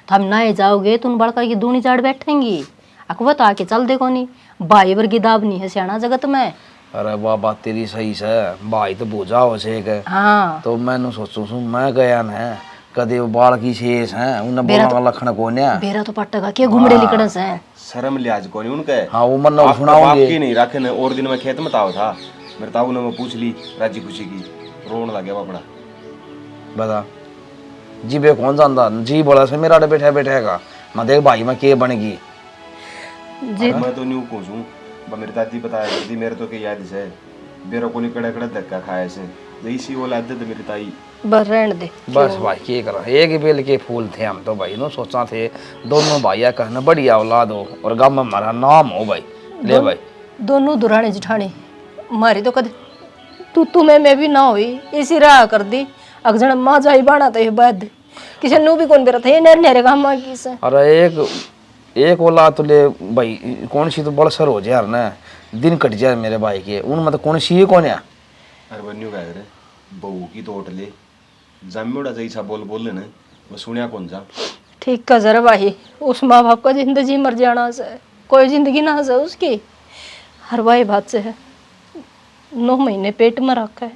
थम ना जाओगे तुम बड़का की दूनी चाड़ बैठेंगी अकबत आके चल देखो नहीं भाई वर्गी दाब नहीं है सियाना जगत में। अरे वाह बात तेरी सही से, भाई तो बोझा हो से हाँ तो मैंने सोचू सू मैं गया न कदे वो बाल की शेष है उन्हें बोला लखन को ने बेरा तो पट्टेगा के घुमड़े लिकड़न से शर्म लिहाज को नहीं उनके। हाँ वो मन बाप सुनाओगे की नहीं रखे ने। और दिन में खेत में ताव था, मेरे ताऊ ने मैं पूछ ली राजी खुशी की, रोने लग गया अपना। बता जी बे कौन जानता जी बोला से मेरा बैठा बैठेगा मैं देख भाई मैं के बनेगी जी। मैं तो न्यू पूछूं मेरी दादी बताया करती, मेरे तो के याद से बेरो को नहीं कड़े कड़े धक्का खाए से इसी वो लाद दे मेरी ताई। बस रहने दे बस भाई के करा एक ही बेल के फूल थे हम तो भाई नो सोचा थे दोनों भाइया कहना बढ़िया औलाद हो और गाँव में हमारा नाम हो भाई। ले भाई दोनों दुराने जिठानी मारी तो कद तू तुम्हें मैं भी ना हुई इसी राह कर दी अगजण माँ जाई बाना तो ये बाद किसी नु भी कौन बेरा था ये नेर नेरे गामा की से। अरे एक औलाद तो ले भाई कौन सी तो बड़ सर हो जाए यार ना दिन कट जाए मेरे भाई के उन मतलब कौन सी है कौन है। अरे बन्यू कह रहे बहू की तोट ले जमीड़ा जैसा बोल लेना मैं सुनिया कौन जा। ठीक का जरा भाई उस माँ बाप का जिंदगी मर जाना से कोई जिंदगी ना है उसकी हर भाई बात से है 9 महीने पेट में रखा है।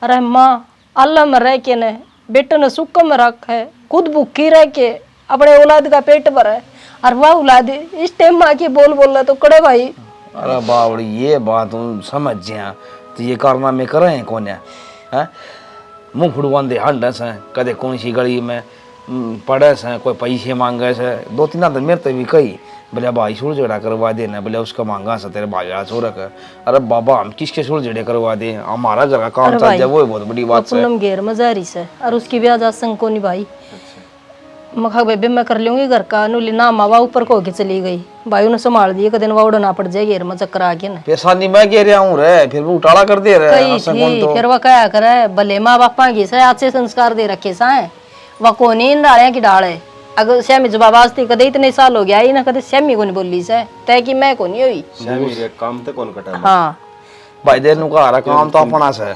अरे माँ अल्लाह में रह के ने बेटे ने सुख में रखा है, खुद भूखी रह के अपने औलाद का पेट भरा है, और वह औलाद इस टाइम में आके बोल रहा तो कड़े भाई। अरे बावड़ी ये बात तुम समझ जा, तो ये कारनामे करे कौन है? मुँह फुड़वान दे हंड से कदे कौन सी गली में पड़े से कोई पैसे मांगे से, 2-3 दिन मेरे तो भी कही बोले भाई सुर जड़ा करवा देना, बोले उसका मांगा से तेरे भाई छोरा का। अरे बाबा हम किसके सुर जड़े करवा दे, हमारा जगह काम चल जाए वो बहुत बड़ी बात है। पूनम घेर मजारी से और उसकी भी आजाद संग को नहीं भाई। मखा बेबे मैं कर लूंगी घर का, नुली ना मावा ऊपर को के चली गई, भाई ने संभाल दिए, कदे ना उड़ना पड़ जाए घेर में चक्कर आके ना। पैसा नहीं मैं कह रहा हूँ रे, फिर वो उठाड़ा कर दे रहे कही थी फिर वह क्या करे, भले माँ बापा की से अच्छे संस्कार दे रखे साए, वह कोनी इन डाले की डाल है। अगर श्यामी जवाब आस्ती कदे इतने साल हो गया ही ना, कदे श्यामी को नहीं बोली से तय की मैं को नहीं हुई। श्यामी के काम तो कौन कटा? हाँ भाई देर नु का काम तो अपना से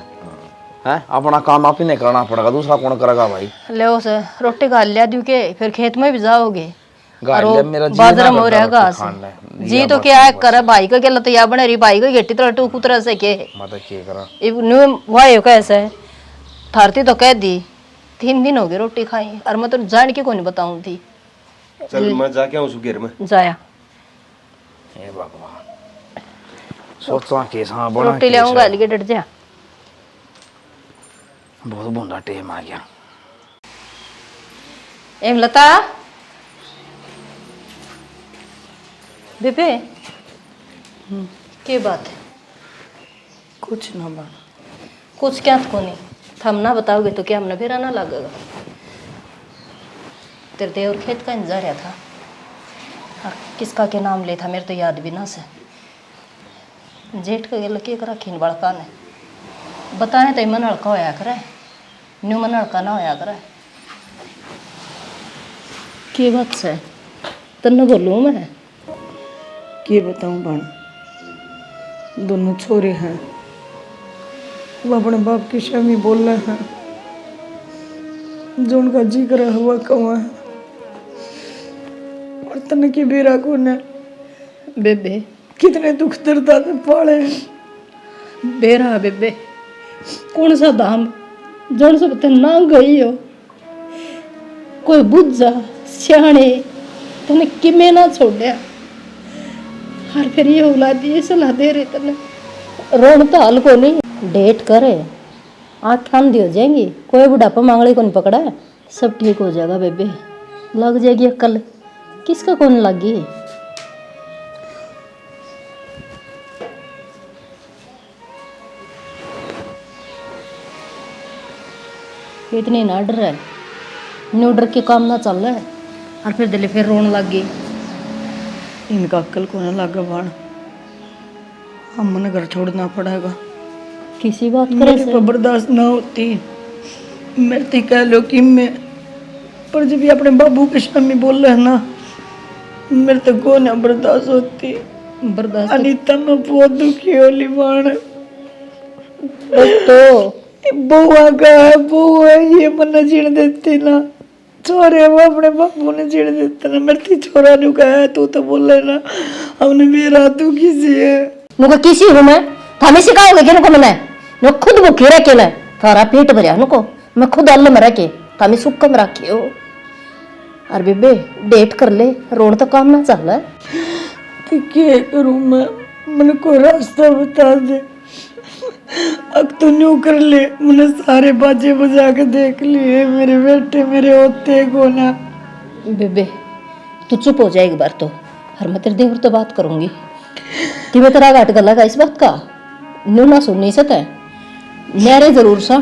है, अपना काम आप ही नहीं करना पड़ेगा, दूसरा कौन करेगा भाई? ले से रोटी खा लिया दू के फिर खेत में भी जाओगे, मेरा बाजरा में हो रहेगा जी तो क्या करे भाई का क्या लतिया बने रही, भाई को गेटी तरह टूक उतरा से के मतलब क्या करा वायो कैसे थारती तो कह दी, 3 दिन हो गए रोटी खाई, और मैं तो जान के को नहीं बताऊं थी। चल मैं जाके आऊं सुगेर में जाया ए भगवान सोचता केस हां बड़ा रोटी ले आऊंगा अलगे डट जा। बहुत बुंदा टेम आ गया। एम लता बेबे के बात है? कुछ ना बन, कुछ क्या को नहीं, हम ना बताओगे तो क्या हमने फिर आना लगेगा। तेरे देवर खेत का इंतजार रहा था, और किसका के नाम ले था मेरे तो याद भी ना से, जेठ का गेल के करा खीन बड़का ने बताए तो मन हड़का होया करे, न्यू मन हड़का ना होया करे। के बात से तन्ने बोलूँ मैं के बताऊं बन, दोनों छोरे हैं, वो अपने बाप की श्यामी बोल रहे हैं, जो उनका जिक्र हुआ कौआ है, और तन की बेरा को ने बेबे कितने दुख दर्दा से पाले हैं। बेरा बेबे कौन सा दाम जन सब ते ना गई हो, कोई बुझा सियाणे तने किमें ना छोड़या, और फिर ये औलाद ये सलाह दे रहे तने रोन तो हाल को नहीं, डेट करे आँख अंधी हो जाएंगी, कोई बुढ़ापा मांगड़े को नहीं पकड़ा है, सब ठीक हो जाएगा बेबे, लग जाएगी अक्ल, किसका कौन लगी। इतनी ना डर है, न्यू डर के काम ना चल रहा है, और फिर दिले फिर रोने लग गई। इनका अक्ल को ना लगा बाण, हम मन घर छोड़ना पड़ेगा, किसी बात करे मेरे पर बर्दाश्त ना होती, मेरे तो कह लो कि मैं, पर जब ये अपने बाबू के सामने बोल रहे हैं ना, मेरे तो को ना बर्दाश्त होती। बर्दाश्त अनीता मैं बहुत दुखी होली बाण, तो बुआ का है, बहू है, ये मन जीण देती ना, छोरे वो अपने बापू ने जीण देता ना, मेरे छोरा नु कहा तू तो बोल रहे ना, हमने मेरा तू किसी है नुका किसी हूँ मैं, थामे सिखाओगे कि नुको मैंने, नु खुद भूखी रह के ना, थारा पेट भरिया नुको, मैं खुद अल्ल में रह के, थामे सुख में रखी हो, और बेबे डेट कर ले, रोन तो काम ना चल रहा है। तो क्या करूं मैं, मैंने कोई रास्ता बता दे, अब तो न्यू कर ले, मैंने सारे बाजे बजा के देख लिए, मेरे बेटे मेरे होते को ना। बेबे तू चुप हो जाए एक बार तो, और मैं तेरे देवर तो बात करूंगी, कि मैं तेरा घाट गला का इस बात का न्यू ना सुन नहीं सकता है, मेरे जरूर सा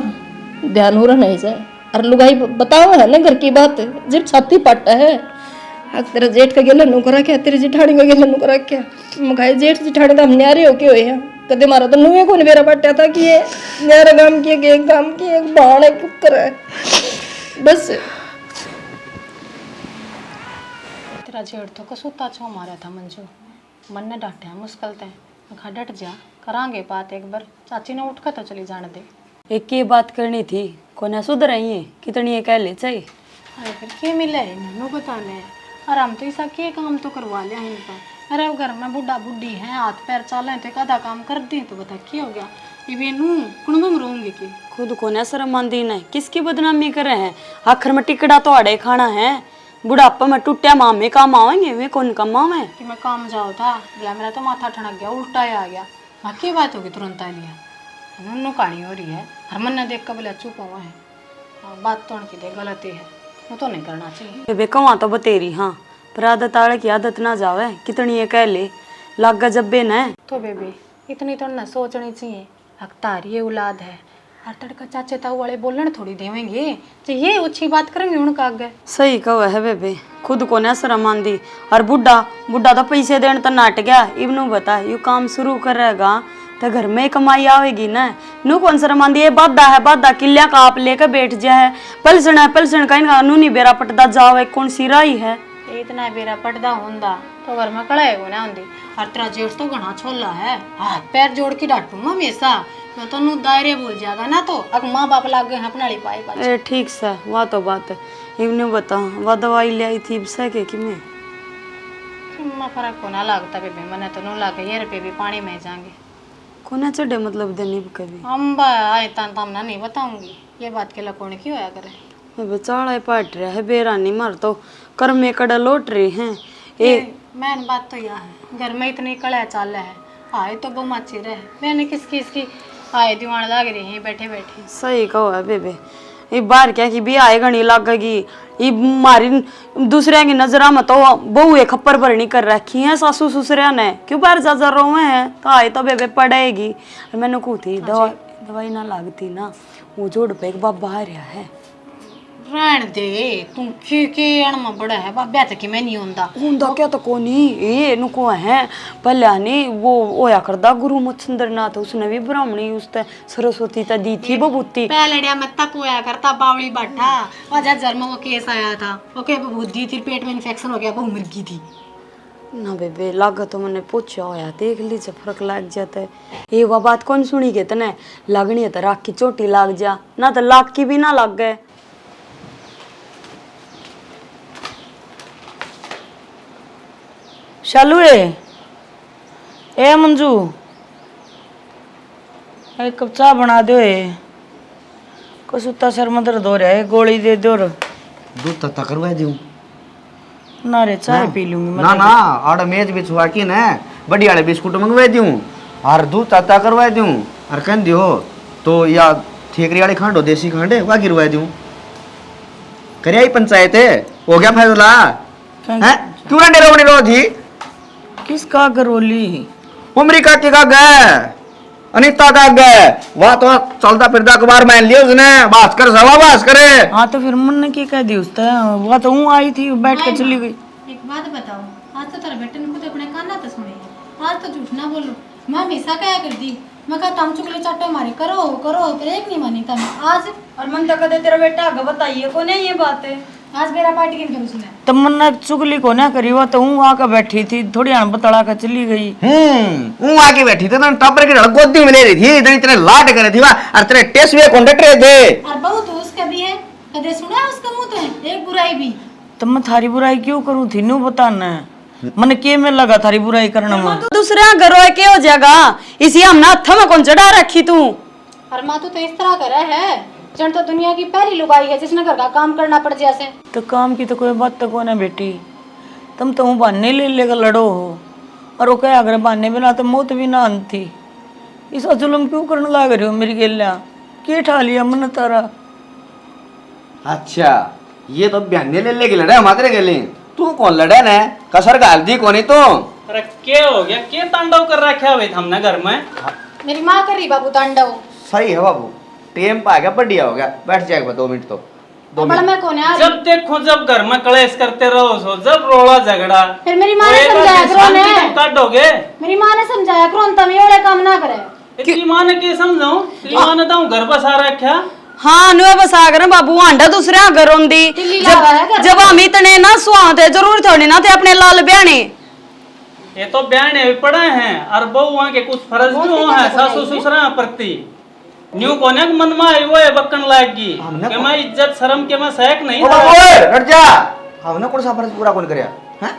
ध्यान हो रहा नहीं सा, और लुगाई बताओ है ना घर की बात, जब छाती पाटा है, तेरा जेठ का गेला नु करा क्या, तेरी जिठानी का गेला नु करा क्या, मगाई जेठ जिठानी तो हम न्यारे होके हुए हैं, कदे मारा तो नुए को मेरा बाटा था कि ये न्यारा काम किए कि एक काम किए, एक बहाना कुकर है बस। तेरा जेठ तो कसूता छो मारा था मंजू, मन ने डांटे मुश्किल ते खा डट जा, करांगे बात एक बार, चाची ने उठ कर तो चली जाने दे। एक ये बात करनी थी, कोना सुधर रही है, कितनी ये कह ले चाहिए। अरे फिर के मिले है नू बताने, और हम तो ऐसा के काम तो करवा लिया इनका, अरे घर में बुढ़ा बुढ़ी है, हाथ पैर चाले तो आधा काम कर दी तो बता क्या हो गया। ये बेनू कुणबम रोंगे की खुद को न शर्म आंदी न, किसकी बदनामी कर रहे हैं। आखिर में टिकड़ा तो अड़े खाना है, बुढ़ापा में टूटिया मामे काम आवेंगे, वे कौन काम आवे। कि मैं काम जाओ था बोला, मेरा तो माथा ठनक गया, उल्टा ही आ गया। हाँ की बात होगी तुरंत आ लिया, नुनू कहानी हो रही है। हरमन ने देख कर बोला चुप हुआ है। हाँ, बात तो उनकी दे गलती है, वो तो नहीं करना चाहिए। बेबे कवा तो बतेरी हाँ, पर आदत आड़े की आदत ना जावे, कितनी ये कह ले लागा जब बे न। तो बेबी इतनी तो न सोचनी चाहिए, हकतार ये औलाद है। हर तड़का चाचे ताऊ वाले बोलने थोड़ी देवेंगे, तो ये अच्छी बात करेंगे उनका आगे। सही कहो है बेबे, खुद को न शर्म आंदी। और बुढ़ा बुढ़ा तो पैसे देने तो नाट गया, इबनू बता यू काम शुरू करेगा तो घर में कमाई आवेगी ना, नू कौन शर्म आंदी। ये बाधा है बाधा, किलिया का आप लेकर बैठ जाए, पलसण है पलसण का नू नहीं बेरा पटदा जाओ, कौन सी राई है। इतना बेरा पटदा होंदा तो घर में कड़ाई ना होंदी। और तेरा जेठ तो घना छोला है, हाथ पैर जोड़ के डांटू मैं हमेशा। मैं तो नू दायरे भूल जाएगा ना, तो अब माँ बाप लाग गए हैं अपना ली पाई पाई। ए ठीक सा वह तो बात है। इवने बता वह दवाई ले आई थी सके कि मैं फर्क को ना लगता बेबी, मैंने तो नू लागे ये रुपये भी पानी में जाएंगे। कोना चढ़े मतलब देनी कभी हम आए तम ना नहीं बताऊंगी, ये बात के लकोण की होया करे। मैं बेचारा पाट रहा है बेरानी मार तो कर में कड़ा लौट रहे हैं। ए मैन बात तो यह है, घर में इतनी कड़ा चाल है, आए तो बहु मची रहे। मैंने किसकी इसकी आए दीवान लग रही है बैठे बैठे। सही कहो है बेबे, ये बाहर क्या की भी आए घनी लगेगी। ये मारी दूसरे की नजरा में तो बहु खप्पर भरनी कर रखी है सासू ससुरिया ने, क्यों बाहर जा रोवे हैं तो आए तो बेबे पड़ेगी। मैंने कू थी दवाई ना लागती ना, वो जोड़ पे एक बाबा आ रहा है। रहन दे तू के अणमा बड़ा है बाबा तक मैं नहीं होंदा होंदा क्या तो कोनी ए नुको है पहले ने वो होया करदा गुरु मच्छिंद्रनाथ, उसने भी ब्राह्मणी उसते सरस्वती ता दी थी बबूती। पहले मैं तक होया करता बावली बाठा वजह जन्म वो केस आया था, ओके बुद्धि थी, पेट में इन्फेक्शन हो गया, बहु मर गई थी ना बेबे लागा तो मैंने पूछा होया, देख लीजिए फर्क लग जाता है। ये वह बात कौन सुनी के तने लगनी है तो राख की चोटी लाग जा, ना तो लाग की भी ना लग गए। शालू ए मंजू एक कप चाय बना दो। कसुता सर में दर्द हो रहा है, गोली दे दो। दूध तत्ता करवा दूं ना रे चाय पी लूंगी मैं। ना ना आड़ मेज बिछवा के ना बड़ी वाले बिस्कुट मंगवा दूं और दूध तत्ता करवा दूं और कह दियो तो या ठेकरी वाली खंड हो देसी खंड है वह गिरवा दूं। करे आई पंचायत है हो गया फैसला हैं, क्यों ना डेरो डेरो जी किसका गरोली अमेरिका के का गए अनिता का गए वह तो चलता फिरता अखबार मान लिया उसने भास्कर सवा बास करे। हाँ तो फिर मन ने क्या कह दी उसने, वो तो हूँ आई थी बैठ के चली गई। एक बात बताओ, आज तो तेरा बेटे ने खुद अपने कान तो सुने, आज तो झूठ ना बोलो। मैं हमेशा क्या कर दी, मैं कहा तम चुगली चाटे मारी करो करो, फिर एक नहीं मानी तम आज। और मन तक कदे तेरा बेटा आगे बताइए को नहीं ये बात है। आज मेरा पार्टी किन कर उसने तब मन ने चुगली को ना करी, वो तो हूँ आकर बैठी थी, थोड़ी अणबतड़ा कर चली गई। वो आके बैठी थी तो टपर की गोदी में ले रही थी, इतनी तेरे लाड करे थी और तेरे टेस्ट भी कॉन्ट्रैक्टर थे और बहू तो उसका भी है, कदे सुना है उसका मुंह तो है एक बुराई भी। तब मैं थारी बुराई क्यों करूँ थी नू बताना, मन के में लगा थारी बुराई करने में। तो दूसरे घरों के हो जाएगा, इसी हम ना हथा में कौन चढ़ा रखी तू। और माँ तो इस तरह करे है जन तो दुनिया की पहली लुगाई है जिसने घर का काम करना पड़ जैसे। तो काम की तो कोई बात तो कौन है बेटी, तुम तो बहाने ले लेकर लड़ो हो, और वो कहे अगर बहाने बिना तो मौत भी ना आती। इस जुल्म क्यों करने लग रही हो मेरी गेलिया, के ठा लिया मन तारा। अच्छा ये तो बहने ले लेके लड़ा हमारे गेले, तू कौन लड़ा ना कसर गाल दी कोनी तू। अरे क्या हो गया, क्या तांडव कर रखा है हमने घर में। मेरी माँ कर रही बाबू तांडव। सही है बाबू, टेम पा गया बढ़िया हो गया, बैठ जाएगा 2 मिनट तो 2 बड़ा मिनट। मैं कौन है जब देखो जब घर में कलेश करते रहो सो, जब रोला झगड़ा फिर मेरी माँ ने समझाया करो ने, काटोगे। मेरी माँ ने समझाया करो तम ये वाले काम ना करे। इतनी माँ ने क्या समझाऊं, तेरी माँ ने तो घर बसा रखा। हाँ नुए बसा कर बाबू आंडा दूसरे घर होंदी, जब हम इतने ना सुहाते जरूर थोड़ी ना थे अपने लाल ब्याने। ये तो बयान भी पड़े हैं और बहुआ के कुछ फर्ज भी हो है सासू ससुरा प्रति। न्यू कोने मन में आई वो है बक्कन लागी कि मैं इज्जत शर्म के मैं सहक नहीं ओ बाबू ओए हट जा, हमने कौन सा फर्ज पूरा कौन करया हैं,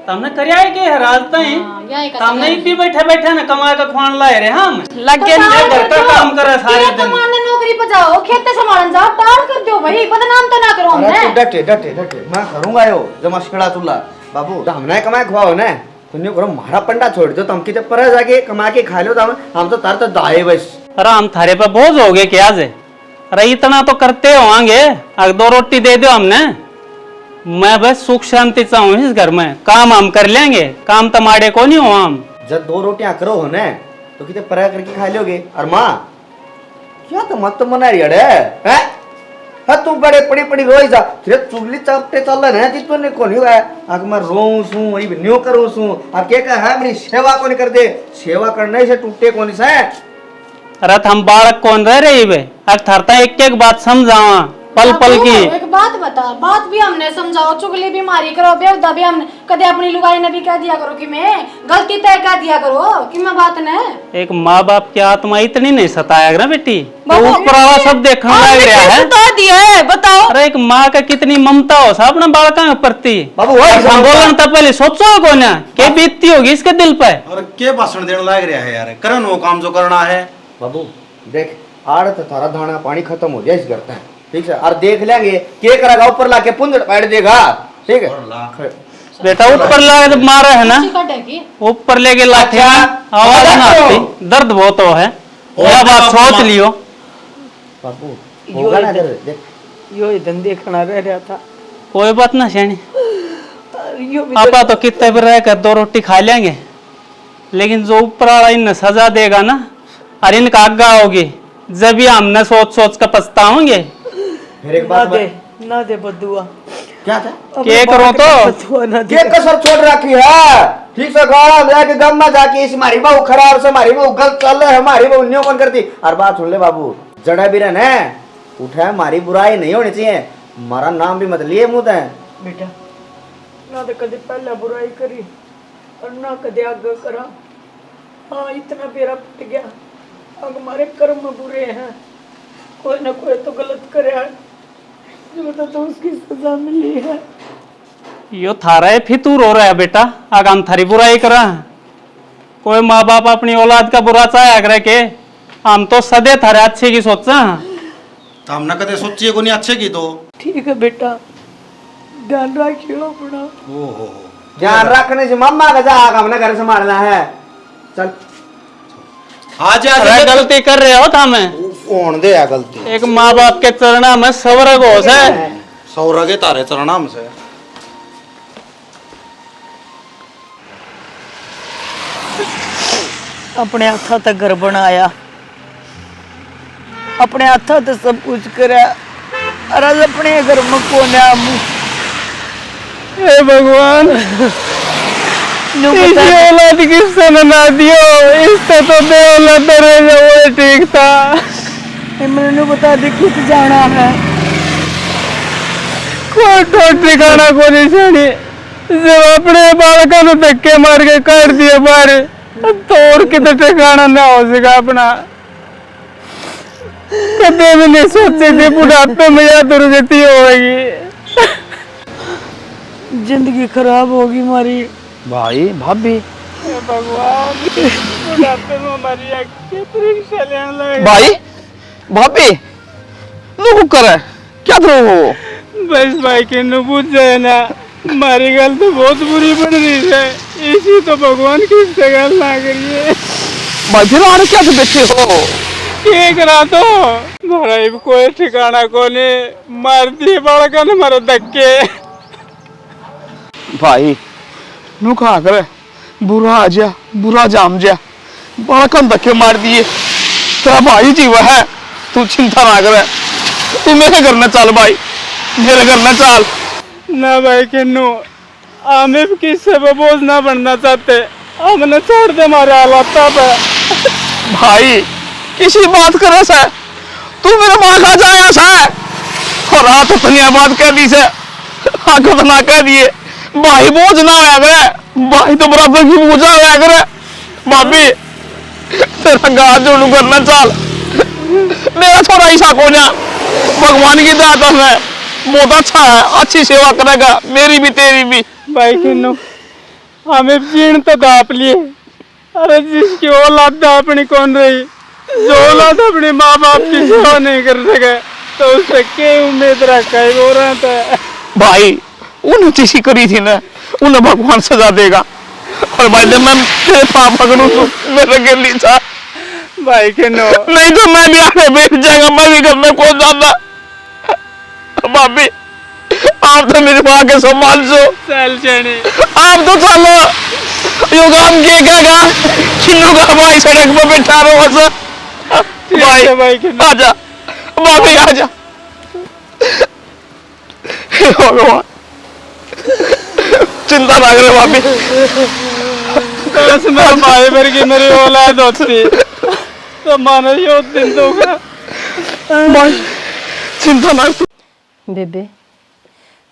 तुमने करिया है कि राजता है यही का तुमने ही भी बैठे बैठे ना कमा के खुआन लाए रे हम लगे घर का काम करे सारे दिन माने नौकरी पे जाओ खेत संभालन जाओ टाल कर दो भाई बदनाम तो ना करो अरे हमने तू डटे डटे डटे मैं करूंगा यो जमा शिकड़ा तुला बाबू तो हमने कमाए खुआओ ने तुमने करो मारा पंडा छोड़ दो तुम की जब पर जाके कमा के खा लो तो हम तो तार तो दाए बस अरे हम थारे पे बोझ हो गए क्या जे अरे इतना तो करते होंगे अगर 2 रोटी दे दो हमने मैं बस सुख शांति चाहूँ इस घर में काम हम कर लेंगे काम तमाड़े को नहीं हो हम जब 2 रोटियां करो हो ने तो किते पर करके खा लोगे और माँ क्या तो मत मना रही है हाँ तू बड़े पड़ी पड़ी रोई जा फिर चुगली चपटे चल रहे हैं जितने ने कोनी है आग मैं रोऊं सू वही न्यू करूं सू और क्या कहा है मेरी सेवा कोनी कर दे सेवा करने से टूटे कोनी से अरे हम बालक कौन रह रही वे अब थरता एक एक बात समझावा पल पल की एक बात बता बात भी हमने समझाओ चुगली भी मारी करो बेवदा भी हमने कदे अपनी लुगाई ने भी कह दिया करो कि मैं गलती तय कह दिया करो कि मैं बात ने एक माँ बाप की आत्मा इतनी नहीं सताया ना बेटी तो ऊपर वाला सब देखने लग रहा है बता दिया है बताओ अरे एक माँ का कितनी ममता हो सा अपने बालका के प्रति बाबू हम बोलन तो पहले सोचो को ना क्या बीतती होगी इसके दिल पे और के भाषण देने लग रहा है यार करन वो काम जो करना है बाबू देख आड़ तो थारा दाना पानी खत्म हो जाए इस घर में ठीक है और देख लेंगे के करेगा ऊपर लाके पुंजड़ पैड देगा ठीक है बेटा ऊपर लाके मारा है ना कटेगी ऊपर लेके लाते आवाज ना आती दर्द बहुत हो है यह बात सोच लियो बाबू होगा ना देख यो इधन देखना रह रहा था कोई बात ना शेणी यो भी आपा तो कितने भी रहकर 2 रोटी खा लेंगे लेकिन जो ऊपर वाला इन्हें सजा देगा ना और इनका आज्ञा होगी जब भी हमने सोच सोच कर पछताओगे फिर एक ना बात दे ना दे बदुआ क्या था के करो तो बदुआ ना दे ये कसर छोड़ रखी है ठीक से गाड़ा जाके गम में जाके इस हमारी बहू खराब से हमारी बहू गलत चल रहे हमारी बहू न्यू कौन करती और बात सुन ले बाबू जड़ा बिरन है उठा हमारी बुराई नहीं होनी चाहिए हमारा नाम भी मत लिए मुंह है बेटा ना तो कदे पहला बुराई करी और ना कदे आगे करा हाँ इतना बेरा पट गया अब हमारे कर्म बुरे हैं कोई ना कोई तो गलत करे जो तो उसकी सजा मिली है यो थारा है फितूर हो रहा है बेटा आग हम थारी बुराई करा कोई माँ बाप अपनी औलाद का बुरा चाहे करे के हम तो सदे थारे अच्छे की सोचा तो हमने कदे सोचिए को नहीं अच्छे की तो ठीक है बेटा ध्यान रखियो अपना ओहो ध्यान रखने से मम्मा का जा हमने घर संभालना है चल आज अरे गलती कर रहे हो था मैं कौन दे गलती एक माँ बाप के चरणा में सवरग हो से सौरगे तारे चरणाम से अपने हाथा तक घर बनाया अपने हाथा तक सब कुछ करा और आज अपने घर में कौन है हे भगवान इसी औलाद किससे ना दियो इससे तो दे औलाद रह जाओ ठीक था मैंने बता दे किस जाना है कोई तो ठिकाना को नहीं छोड़ी जब अपने बालका को धक्के मार के काट दिए बाहर तोड़ के तो ठिकाना ना हो सका अपना कभी भी नहीं सोचे थे बुढ़ापे में या दुर्गति होगी जिंदगी खराब होगी हमारी भाई भाभी भगवान बुढ़ापे में हमारी आंखें परीक्षा लेने लगे भाई भाभी लोग करे क्या करो हो बस भाई के न बुझ जाए ना हमारी गल तो बहुत बुरी बन रही है इसी तो भगवान की गल ना करिए भाई फिर आने क्या तो बैठे हो एक रात भाई कोई ठिकाना को नहीं मार दिए बालका ने मारा धक्के भाई नु कहा करे बुरा आ जा बुरा जाम जा बालकन धक्के मार दिए तेरा भाई जीव है तू चिंता ना करे तू मेरे घर न चल भाई मेरे घर न चल ना भाई किन्नू हमें भी किससे बोझ ना बनना चाहते हमने छोड़ दे हमारे हालात पे भाई किसी बात करे से तू मेरे माँ खा जाया से और रात इतनी बात कह दी से आखिर ना कह दिए भाई बोझ ना होया करे भाई तो बराबर की बोझा होया करे भाभी तेरा गाज जोड़ू करना चाल मेरा थोड़ा ऐसा कोना भगवान की दात है बहुत अच्छा है अच्छी सेवा करेगा मेरी भी तेरी भी भाई किन्नू हमें पीण तो दाप लिए। अरे जिसकी औलाद अपनी कौन रही, जो औलाद अपने माँ बाप की सेवा नहीं कर सके तो उससे क्या उम्मीद रखा है वो रहता है। भाई उन्हें चीज़ी करी थी ना, उन्हें भगवान सजा देगा। और भाई जब मैं तेरे पापा करूँ तो मेरे के लिए था भाई के नो नहीं तो मैं भी आगे बैठ जाएगा, मैं भी घर में कौन जाता। भाभी आप तो मेरे माँ के सम्मान सो, चल चने आप तो चलो यो काम के कहेगा किन्नू का भाई सड़क पर बैठा रहो बस। भाई के आजा भाभी आजा। हे भगवान चिंता ना करे भाभी। बस मेरे भाई भर की मेरी औलाद होती तो मानो ये दिन तो भाई चिंता ना कर। बेबे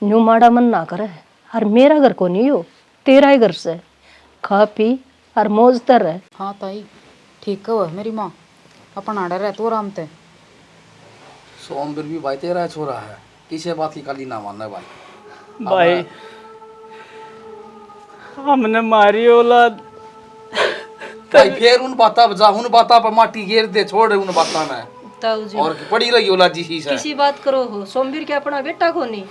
न्यू माड़ा मन ना करे, और मेरा घर को नहीं हो, तेरा ही घर से खा पी और मौज तर रहे। हाँ ताई ठीक है मेरी माँ, अपन आड़े रह तो आराम ते। सोमवीर भी भाई तेरा छोरा है, किसी बात की काली ना मानना भाई। भाई हमने मारी औलाद भाई फिर उन बाता बजा, उन बाता पर माटी घेर दे, छोड़ उन बाता में ताऊ और पड़ी रही औलाद जी से किसी बात करो हो, सोमवीर के अपना बेटा को नहीं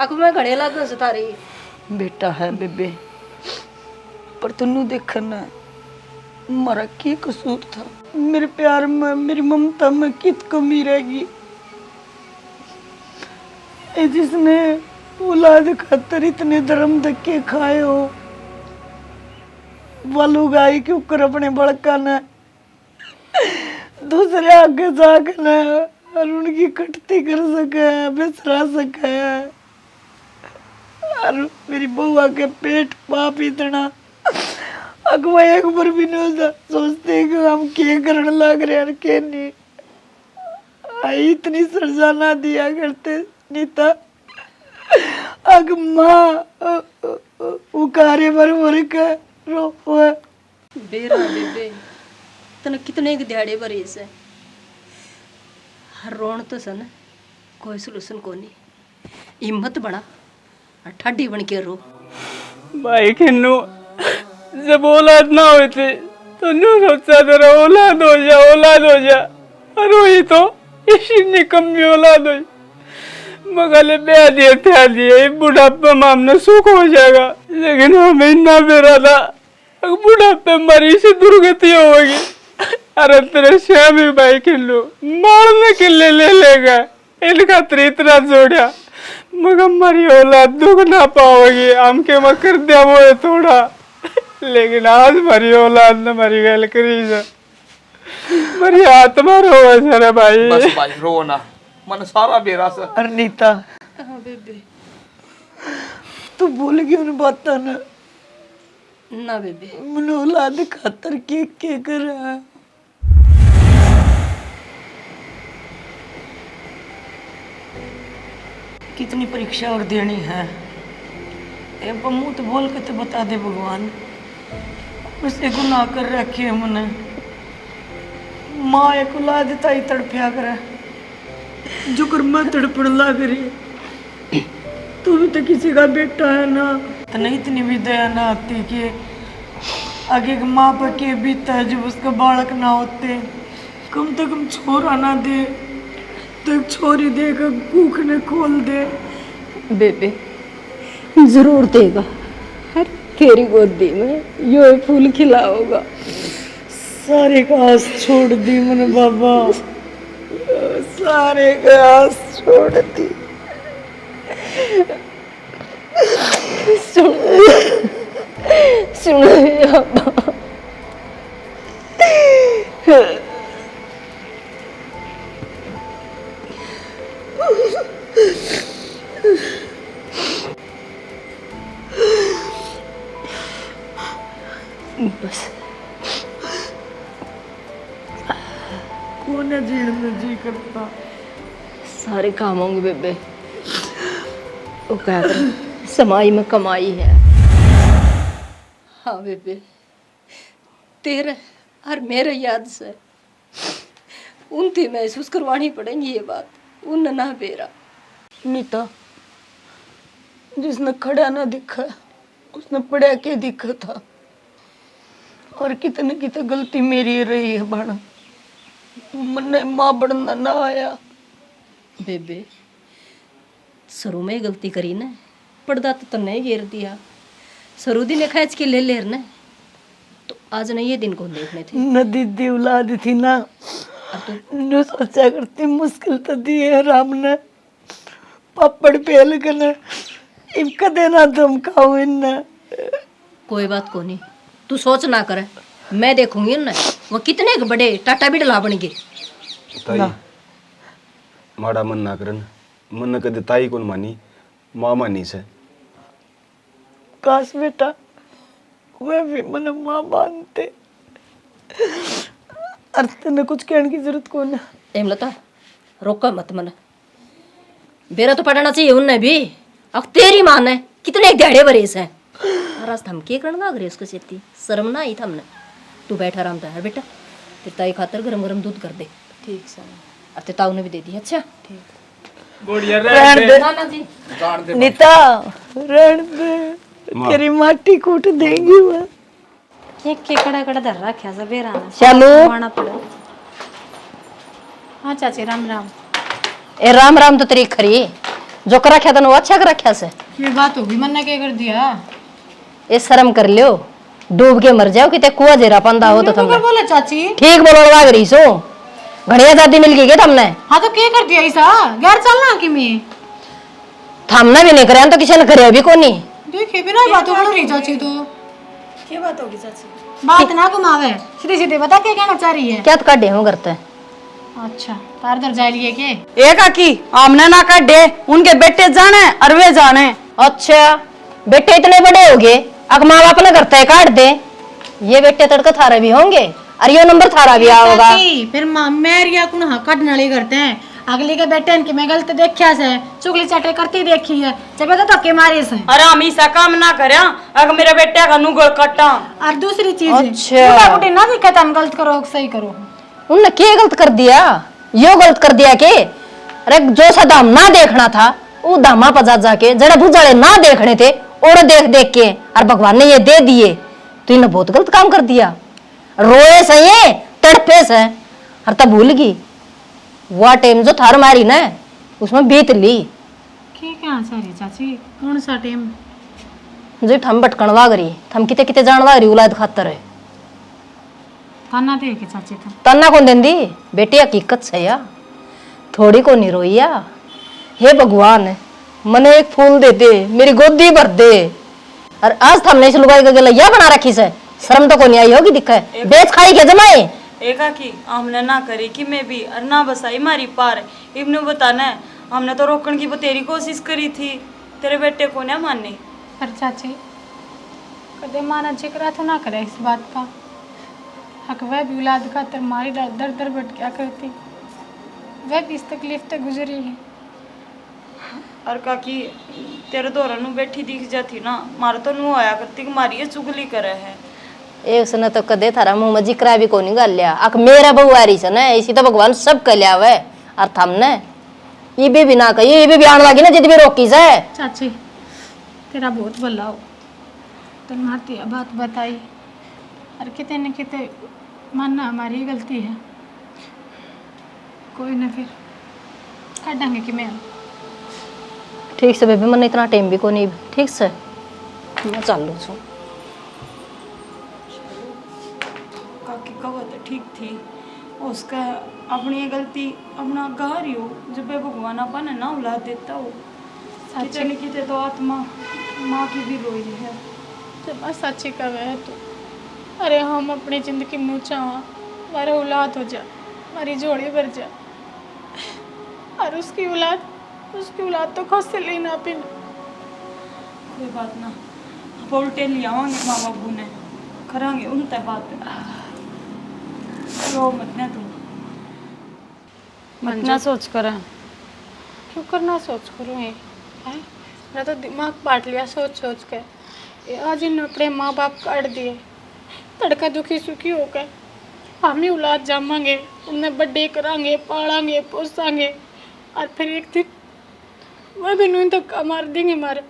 अक में घड़े लागन से तारी बेटा है बेबे, पर तन्नू देखना मारा की कसूर था। मेरे प्यार में, मेरी ममता में कित कमी रहेगी। ए जिसने औलाद खातर इतने धर्म धक्के खाए हो, वालू गाय के ऊपर अपने बड़का ने दूसरे आगे जाकर और उनकी कटती कर सके, बिसरा सके। और मेरी बुआ के पेट पाप इतना अगवा एक बार भी नहीं होता, सोचते कि हम क्या करने लग रहे हैं के नहीं। आई इतनी सजा ना दिया करते नीता। अग माँ उकारे भर के रो बेरा बेबे तने कितने के दिहाड़े भरे से हर रोन तो सन कोई सलूशन को नहीं, हिम्मत बना और ठाडी बन के रो। भाई किन्नू जब औलाद ना हुई थी तो न्यू सोचा तेरा औलाद हो जा, औलाद हो जा। और वही तो इसी निकम्मी औलाद हुई। मगले ब्याह दिए थे दिए, बुढ़ापे में हमने सुख हो जाएगा, लेकिन हमें इतना बेरा था बुढ़ापे मरी से दुर्गति होगी। अरे तेरे श्याम ही भाई किल्लू मारने के लिए ले लेगा, इनका इतना जोड़ा मगर मरी औलाद दुख ना पाओगी, हमके मकर दिया वो है थोड़ा। लेकिन आज मरी औलाद ने मरी गल करी जा, मरी आत्मा रोवे सरे भाई। बस भाई रो ना, मन सारा बेरा से। अरनीता हाँ बेबे तू भूल गई उन बातों ने। ना बेबे मन औलाद खातर के कर रहा है। कितनी परीक्षा और देनी है, ए मुंह तो बोल के तो बता दे भगवान, मुझसे गुनाह कर रखे हमने। माँ एक औलाद ताई तड़फिया करे, जो कर मैं तड़पण लग रही। तू भी तो किसी का बेटा है ना, तो नहीं इतनी भी दया ना आती कि आगे के माँ पर के बीता है जब उसका बालक ना होते। कम से कम छोरा ना दे तो एक छोरी देकर भूख ने खोल दे। बेबे जरूर देगा, हर तेरी गोदी में यो फूल खिला होगा। सारे का आस छोड़ दी मैंने बाबा, सारे का आस छोड़ दी। सुन बाबा बस कौन है जीण में जी करता। सारे काम होंगे बेबे, वो क्या कर समाई में कमाई है। हाँ बेबे तेरे और मेरे याद से उनती महसूस करवानी पड़ेगी ये बात, उन ना बेरा। नीता जिसने खड़ा ना दिखा उसने पढ़ा के दिखा था। और कितने कितने गलती मेरी रही है बड़ा, मन्ने माँ बनना ना आया। बेबे शुरू में ही गलती करी ना, पर्दा तो तन्ने ही घेर दिया, सरूदी ने खींच के ले लेर ने, तो आज नहीं ये दिन को देखने थे। नदी दी औलाद थी ना, न सोचा करती मुश्किल तो दी है राम ने, पापड़ पेल गना इब कदे ना धमकाओ इन्ना। कोई बात को नहीं, तू सोच ना करे, मैं देखूंगी ना वो कितने के बड़े टाटा भी डला बन गए। ताई माड़ा मन ना करन, मन कदे ताई कौन मानी, माँ मानी से। काश बेटा वे भी मन माँ मानते। अर्थ ने कुछ कहने की जरूरत कौन है। हेमलता रोका मत मन, बेरा तो पढ़ना चाहिए उनने भी। अब तेरी माँ ने कितने दिहाड़े बरेस है, रास्ता हम के करना लग रहे उसको सेती शर्म ना आई था हमने। तू बैठा आराम था बेटा, तेरी ताई खातर गरम गरम दूध कर दे। ठीक सर। और तेरी ताऊ ने भी दे दी। अच्छा ठीक। रहन दे नाना जी नीता, रहन दे, तेरी माटी कूट देंगी मैं। ये केकड़ा कड़ा धर रखा सा बेरा ना चलो माना पड़े। हाँ चाची राम राम। ए राम राम तो तेरी खरी, जो कर रखा था वो अच्छा कर रखा से। ये बात होगी, मन ने क्या कर दिया। ए शर्म कर लियो, डूब के मर जाओ किते कुआ जेरा पंदा हो तो तुमने बोला चाची। ठीक बोलवा गई सो, घड़िया दादी मिल गई क्या तुमने। हाँ तो क्या कर दिया ऐसा, गैर चलना कि मैं थमने भी नहीं करे तो किसी ने करे भी को नहीं। देखे बिना बात हो रही चाची। तो क्या बात होगी चाची? बात ना घुमावे, सीधे सीधे बता क्या कहना चाह रही है। क्या तो काटे हूँ करते। अच्छा तार दर जा रही है के। एक आकी आमने ना काटे, उनके बेटे जाने और वे जाने। अच्छा बेटे इतने बड़े हो गए, अब माँ बाप ने करते है काट दे। ये बेटे तड़का थारा भी होंगे और ये नंबर थारा भी आओगा। फिर मेरिया कुन हाँ कट नली करते हैं। अगली के बेटे इनकी मैं गलत देखिया से चुगली चाटे करती देखी है, जब तो धक्के मारे से। अरे हम ऐसा काम ना करे, अगर मेरे बेटे का नुगल कटा। और दूसरी चीज अच्छा बुढ़ी ना दिखे तुम गलत करो सही करो। उनने क्या गलत कर दिया, यो गलत कर दिया के। अरे जो सा दाम ना देखना था वो दामा पजा जाके जरा भुजाले ना देखने थे और देख देख के, और भगवान ने ये दे दिए तो इन्हें बहुत गलत काम कर दिया। रोए से ये तड़पे से, और तब भूल गई वो टाइम जो थार मारी ना उसमें बीत ली। क्या सारी चाची कौन सा टाइम जो थम भटकन वाग रही, थम किते किते जान वाग रही औलाद खातर है। ताना दे के चाची था तन्ना कौन देंदी बेटी, हकीकत से या थोड़ी को नहीं रोइया। हे भगवान मने एक फूल दे दे, मेरी गोदी भर दे। और आज हमने इस लुगाई का गलैया बना रखी से, शर्म तो को नहीं आई होगी दिखा है। बेच खाई के जमाए एका की हमने ना करी कि मैं भी और ना बसाई मारी पार। इब्ने बताना है, हमने तो रोकने की बतेरी कोशिश करी थी, तेरे बेटे को ना मानने। पर चाची कदे माना जिक्र तो ना करे इस बात का। हक वह भी औलाद का तर मारी दर दर भट क्या करती, वह भी इस तकलीफ से गुजरी है। और काकी तेरे दौरा नु बैठी दिख जाती ना, मारे तो नु आया करती कि मारी ये चुगली करे है। एक सने तो कदे थारा मुंह में जिक्रा भी को नहीं गाल लिया। अक मेरा बहू आ रही से ना, इसी तो भगवान सब कर लिया हुआ। और थमने ये भी ना कही, ये भी आने लगी ना जिद भी रोकी से। चाची तेरा बहुत भला हो, तो मारती बात बताई और किते न किते मानना हमारी गलती है। कोई ना फिर काटेंगे कि मैं ठीक से बेबी मन इतना टाइम भी को नहीं। ठीक से मैं चालू छू। काकी का बात ठीक थी, उसका अपनी ये गलती अपना गा रही हो। जब ये भगवान अपन है ना औलाद देता हो, किते न किते तो आत्मा माँ की भी रोई है। जब बस अच्छी का वह तो अरे हम अपनी जिंदगी में चाहा हमारा औलाद हो जा, हमारी जोड़ी भर जा, और उसकी औलाद तो खुद से लेना पिन। कोई बात ना, अब उल्टे ले आवांगे माँ बाबू ने, करांगे उन तक बात। रो मत ना तुम, मत ना सोच कर। क्यों करना सोच करूँ ये है? मैं तो दिमाग बांट लिया सोच सोच के। ये आज इन अपने माँ बाप काट दिए, तड़का दुखी सुखी हो गए। हम ही औलाद जमांगे, उन्हें बर्थडे करांगे, पालांगे, पोसांगे, और फिर एक दिन वह भी नूं धक्का मार देंगे मारे।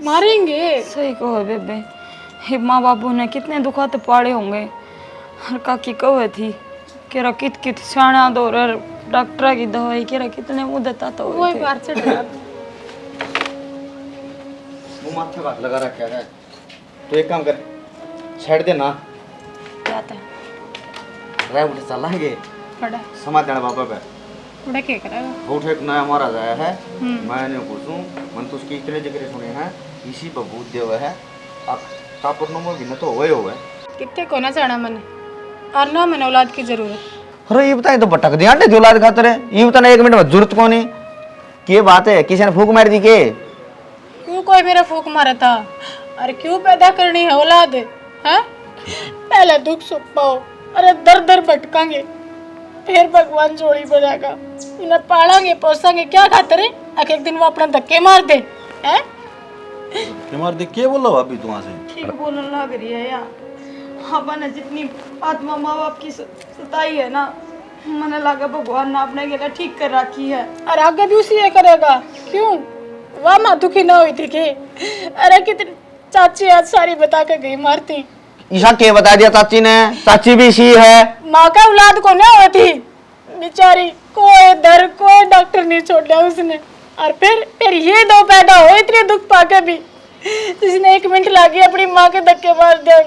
मारेंगे। सही कहो बेबे, हे माँ बाबू ने कितने दुखाते पाड़े होंगे। हर काकी कहे थी केरा कित कित सियाणा दो डॉक्टर की दवाई केरा कितने मुद्दत तो वही बार चढ़ रहा। वो माथे हाथ लगा रखा है। तो एक काम कर, छेड़ दे ना। क्या था रह उठे चलाएंगे बड़ा समाज जाना बाबा पे। बड़ा क्या करेगा? उठ एक नया मारा जाया है। मैंने पूछूं मन तो उसकी इतने जिक्र सुने हैं, इसी बबूत देव है। अब तापुर नमो भी न तो होए हुए। कितने को ना जाना मैंने, और ना मैंने औलाद की जरूरत। अरे ये बताए तो भटक दिया अंडे औलाद खातर है। ये बताना 1 मिनट में जरूरत कौन है? ये बात है किसी ने फूक मार दी के? क्यों कोई मेरा फूक मारा था? अरे क्यों पैदा करनी है औलाद? हैं? पहले दुख सुख पाओ, अरे दर दर भटकांगे, फिर भगवान जोड़ी बनाएगा। इन्हें पालेंगे पोसेंगे क्या खातर है? एक दिन वो अपना धक्के मार दे। हैं? मार दे के बोलो अभी तू वहां से? ठीक बोलने लग रही है यार। अपन ने जितनी आत्मा माँ बाप की सताई है ना, मैंने लगा भगवान ने अपने के लिए ठीक कर रखी है। और आगे भी उसी ये करेगा। क्यों? वाह माँ दुखी ना हुई थी कि? अरे कितनी चाची आज सारी बता के गई मारती। ईशा के बता दिया चाची ने? चाची भी इसी है। माँ का औलाद को ना हुई थी बेचारी, कोई दर कोई डॉक्टर नहीं छोड़ दिया उसने। और फिर ये दो पैदा हो इतने दुख पाके भी, जिसने 1 मिनट लागी अपनी माँ के धक्के मार दिया।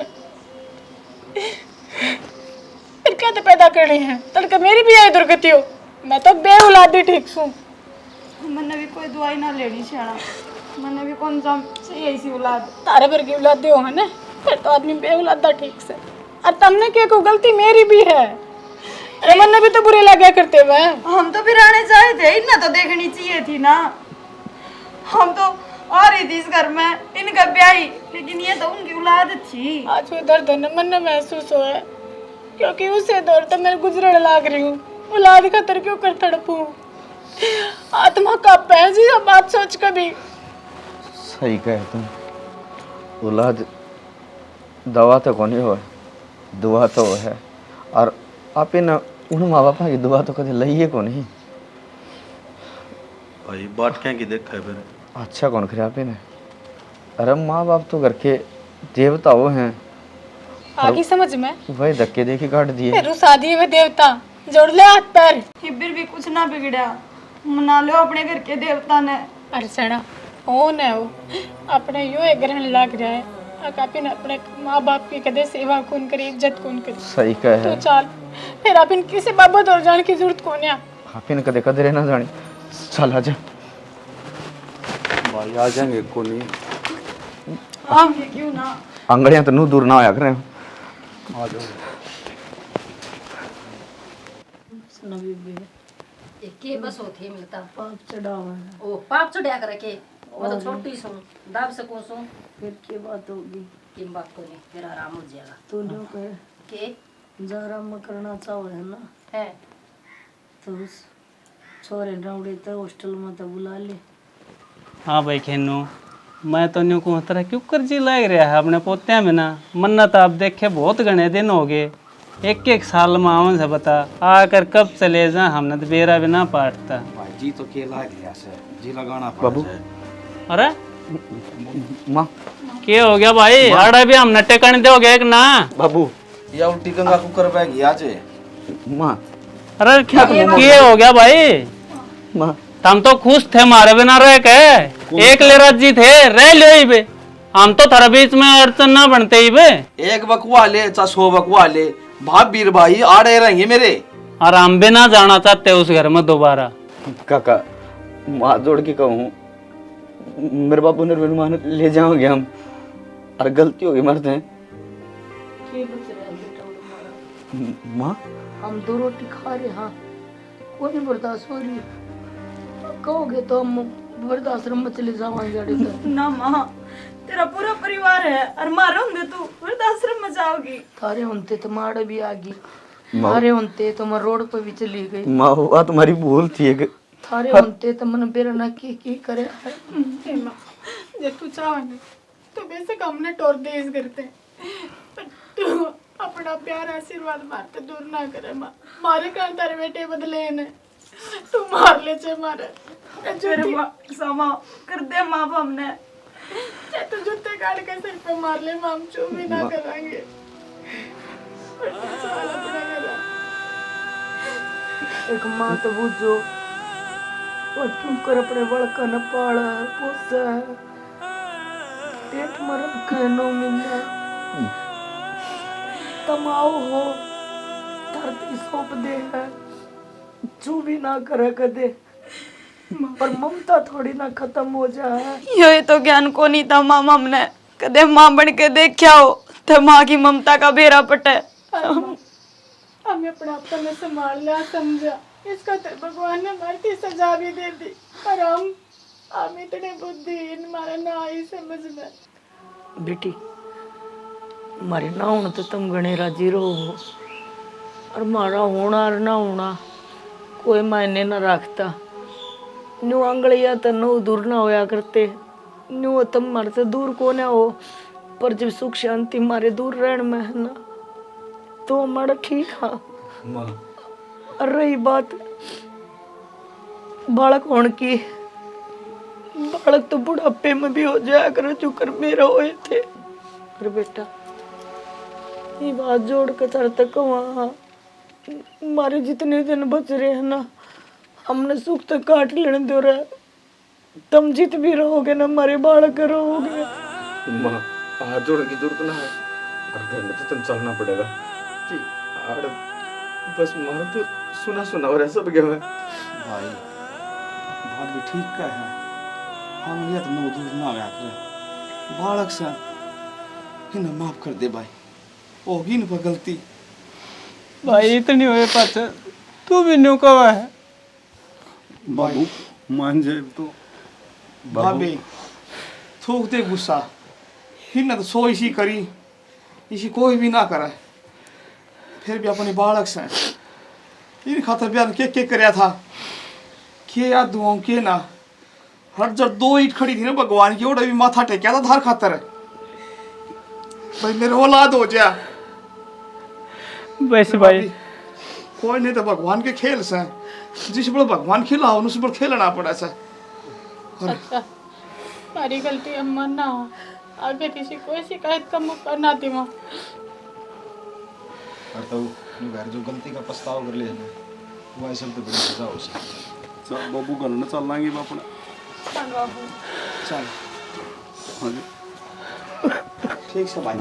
फिर क्या तो पैदा करनी है? तड़के मेरी भी यही दुर्गति हो। मैं तो बे औलादी ठीक हूँ। मैंने भी कोई दवाई ना लेनी सियाणा, मैंने भी कौन सा सही ऐसी औलाद। तारे भर की औलाद हो है ना, फिर तो आदमी बे औलादा ठीक से। और तुमने क्या को गलती मेरी भी है। अरे मन भी तो बुरे लगे करते हुए। हम तो भी रहने चाहे थे, इतना तो देखनी चाहिए थी ना। हम तो आ रही थी इस घर में इनका ब्याही, लेकिन ये तो उनकी औलाद थी। आज वो दर्द मन में महसूस हुआ है, क्योंकि उसे दौर तो मैं गुजरने लाग रही हूँ। औलाद खातर क्यों कर तड़पूं? आत्मा का पैजी ये बात सोच कभी। सही कहे तुम। औलाद दवा तो कोनी हो, दुआ तो है। और आप इन उन माँ बापा की दुआ तो कभी लइए को नहीं। भाई बाट क्या की देखा है फिर? अच्छा कौन करे आप ने? अरे माँ बाप तो घर के देवता वो हैं। आगे समझ में वही धक्के देके काट दिए। फिर उस आदि में देवता जोड़ ले हाथ पैर। फिर भी कुछ ना बिगड़ा, मना लो अपने घर के देवता ने। अर्चना ओ न हो अपने यो एक ग्रहण लग रहा है। आप अपने माँ बाप की कदे सेवा कौन करे, इज्जत कौन करे। सही कहे तो चल फिर आप किसी बाबत और जान की जरूरत कौन है? आप इन कदे कदरे ना जानी। चल आजा भाई आ जाएंगे को नहीं। आगे क्यों ना? अंगड़ियां तो नू दूर ना होया करें। आ जाओ। के बस होती मिलता पाप चढ़ावा है, ओ पाप चढ़ा कर के वो तो छोटी सो दाब सकूं सो फिर की बात होगी? की बात को नहीं फिर आराम हो जाएगा। तूने कहे के जरा में करना चाहो है ना, है तो उस छोरे रावड़े तो हॉस्टल में तो बुला ले। हाँ भाई खेनू, मैं तो न्यू को तरह क्यों कर्जी लग रहा है अपने पोत्या में ना। मन्नत आप देखे बहुत घने दिन हो गए, 1-1 साल में आवन से बता आकर कब चले जा। हमने तो बेरा भी ना पाटता। भाई जी तो के लाग गया से जी लगाना बाबू। अरे माँ क्या हो गया भाई? आड़ा भी हम नट्टे करने दोगे एक ना? बाबू या उल्टी गंगा कुकर बैग आज माँ। अरे क्या हो गया भाई? माँ हम तो खुश थे मारे बिना रह के, एक ले राजी थे रह ले ही बे। हम तो थारा बीच में अड़चन ना बनते ही बे। एक बकुआ ले चा 100 बकुआ ले, भाभी भाई आड़े रहेंगे मेरे। और हम भी ना जाना चाहते उस घर में दोबारा। काका माँ जोड़ के कहूँ मेरे बाबू ने मान ले जाओगे हम, और गलती होगी मरते हैं। माँ हम 2 रोटी खा रहे, हाँ कोई नहीं बर्दाश्त हो रही। कहोगे तो हम वृद्धाश्रम में चले जावांगे अड़ी तक। ना माँ, तेरा पूरा परिवार है और मारे होंगे तू वृद्धाश्रम में जाओगी। थारे होते तो माड़े भी आ गई, थारे होते तो मैं रोड पे भी चली गई। माँ वो तुम्हारी भूल थी एक। थारे होते तो मन बेरना की करे। जब तू चाहे ना तो बेशक हमने टोर दे इस करते, पर तू अपना प्यार आशीर्वाद मारते दूर ना करे। मारे का तारे बेटे बदले ने तू मार ले चे मारे सामा कर दे माँ बाप ने। तो जूते काट के सिर पे मार ले माम चू भी ना करेंगे एक माँ तो बुझो और तुम कर अपने बड़का न पाल पोस पेट में रखे 9 महीना तमाओ हो धरती सौंप दे है चू भी ना करे कदे पर ममता थोड़ी ना खत्म हो जाए। ये तो ज्ञान को नहीं था माँ हमने कदे माँ बन के देखा हो तो माँ की ममता का बेरा पटे। हमें अपने आप को में संभाल लिया समझा इसका तो भगवान ने हमारी सजा भी दे दी पर हम इतने बुद्धिहीन हमारा ना आई समझ में। बेटी मारे ना होना तो तुम घने राजी रहो और मारा होना और ना होना कोई मायने ना रखता। न्यू आंगलिया तो नो दूर ना होया करते न्यू तुम मारे से दूर को ना हो पर जब सुख शांति मारे दूर रहने में है ना तो हमारा ठीक है। और रही बात बालक होने की बालक तो बुढ़ापे में भी हो जाया करे चुकर मेरा हुए थे। पर बेटा ये बात जोड़ के तर तक वहाँ हमारे जितने दिन बच रहे हैं ना हमने सुख तक काट लेने दो रहा तुम जित भी रहोगे ना हमारे बालक रहोगे। माँ हाथ जोड़ने की जरूरत ना है और घर में तो तुम चलना पड़ेगा कि और बस मारो तो सुना और ऐसा भी है भाई बात भी ठीक का है हम ये तो नो दूर ना आया करे बालक से इन्हें माफ कर दे भाई होगी न गलती भाई इतनी हुए पास तू भी न्यू कवा है बाबू मान जाए तो भाभी थूक दे गुस्सा हिन तो सो इसी करी इसी कोई भी ना करे फिर भी अपने बालक से इन खातर बयान के करया था के याद दुआओं के ना हर जब 2 ईट खड़ी थी ना भगवान की ओर भी माथा टेकिया था धार खातर भाई मेरे औलाद हो जा बस भाई कोई नहीं तो भगवान के खेल से जिस पर भगवान खिला उस पर खेलना पड़ा से अच्छा हमारी गलती अम्मा ना हो आगे किसी कोई शिकायत का मौका ना दी माँ और तो घर जो गलती का पछतावा कर ले वो ऐसा तो बड़ी सजा हो सकती चल बाबू घर न चल लाएंगे बापू चल हाँ जी ठीक से भाई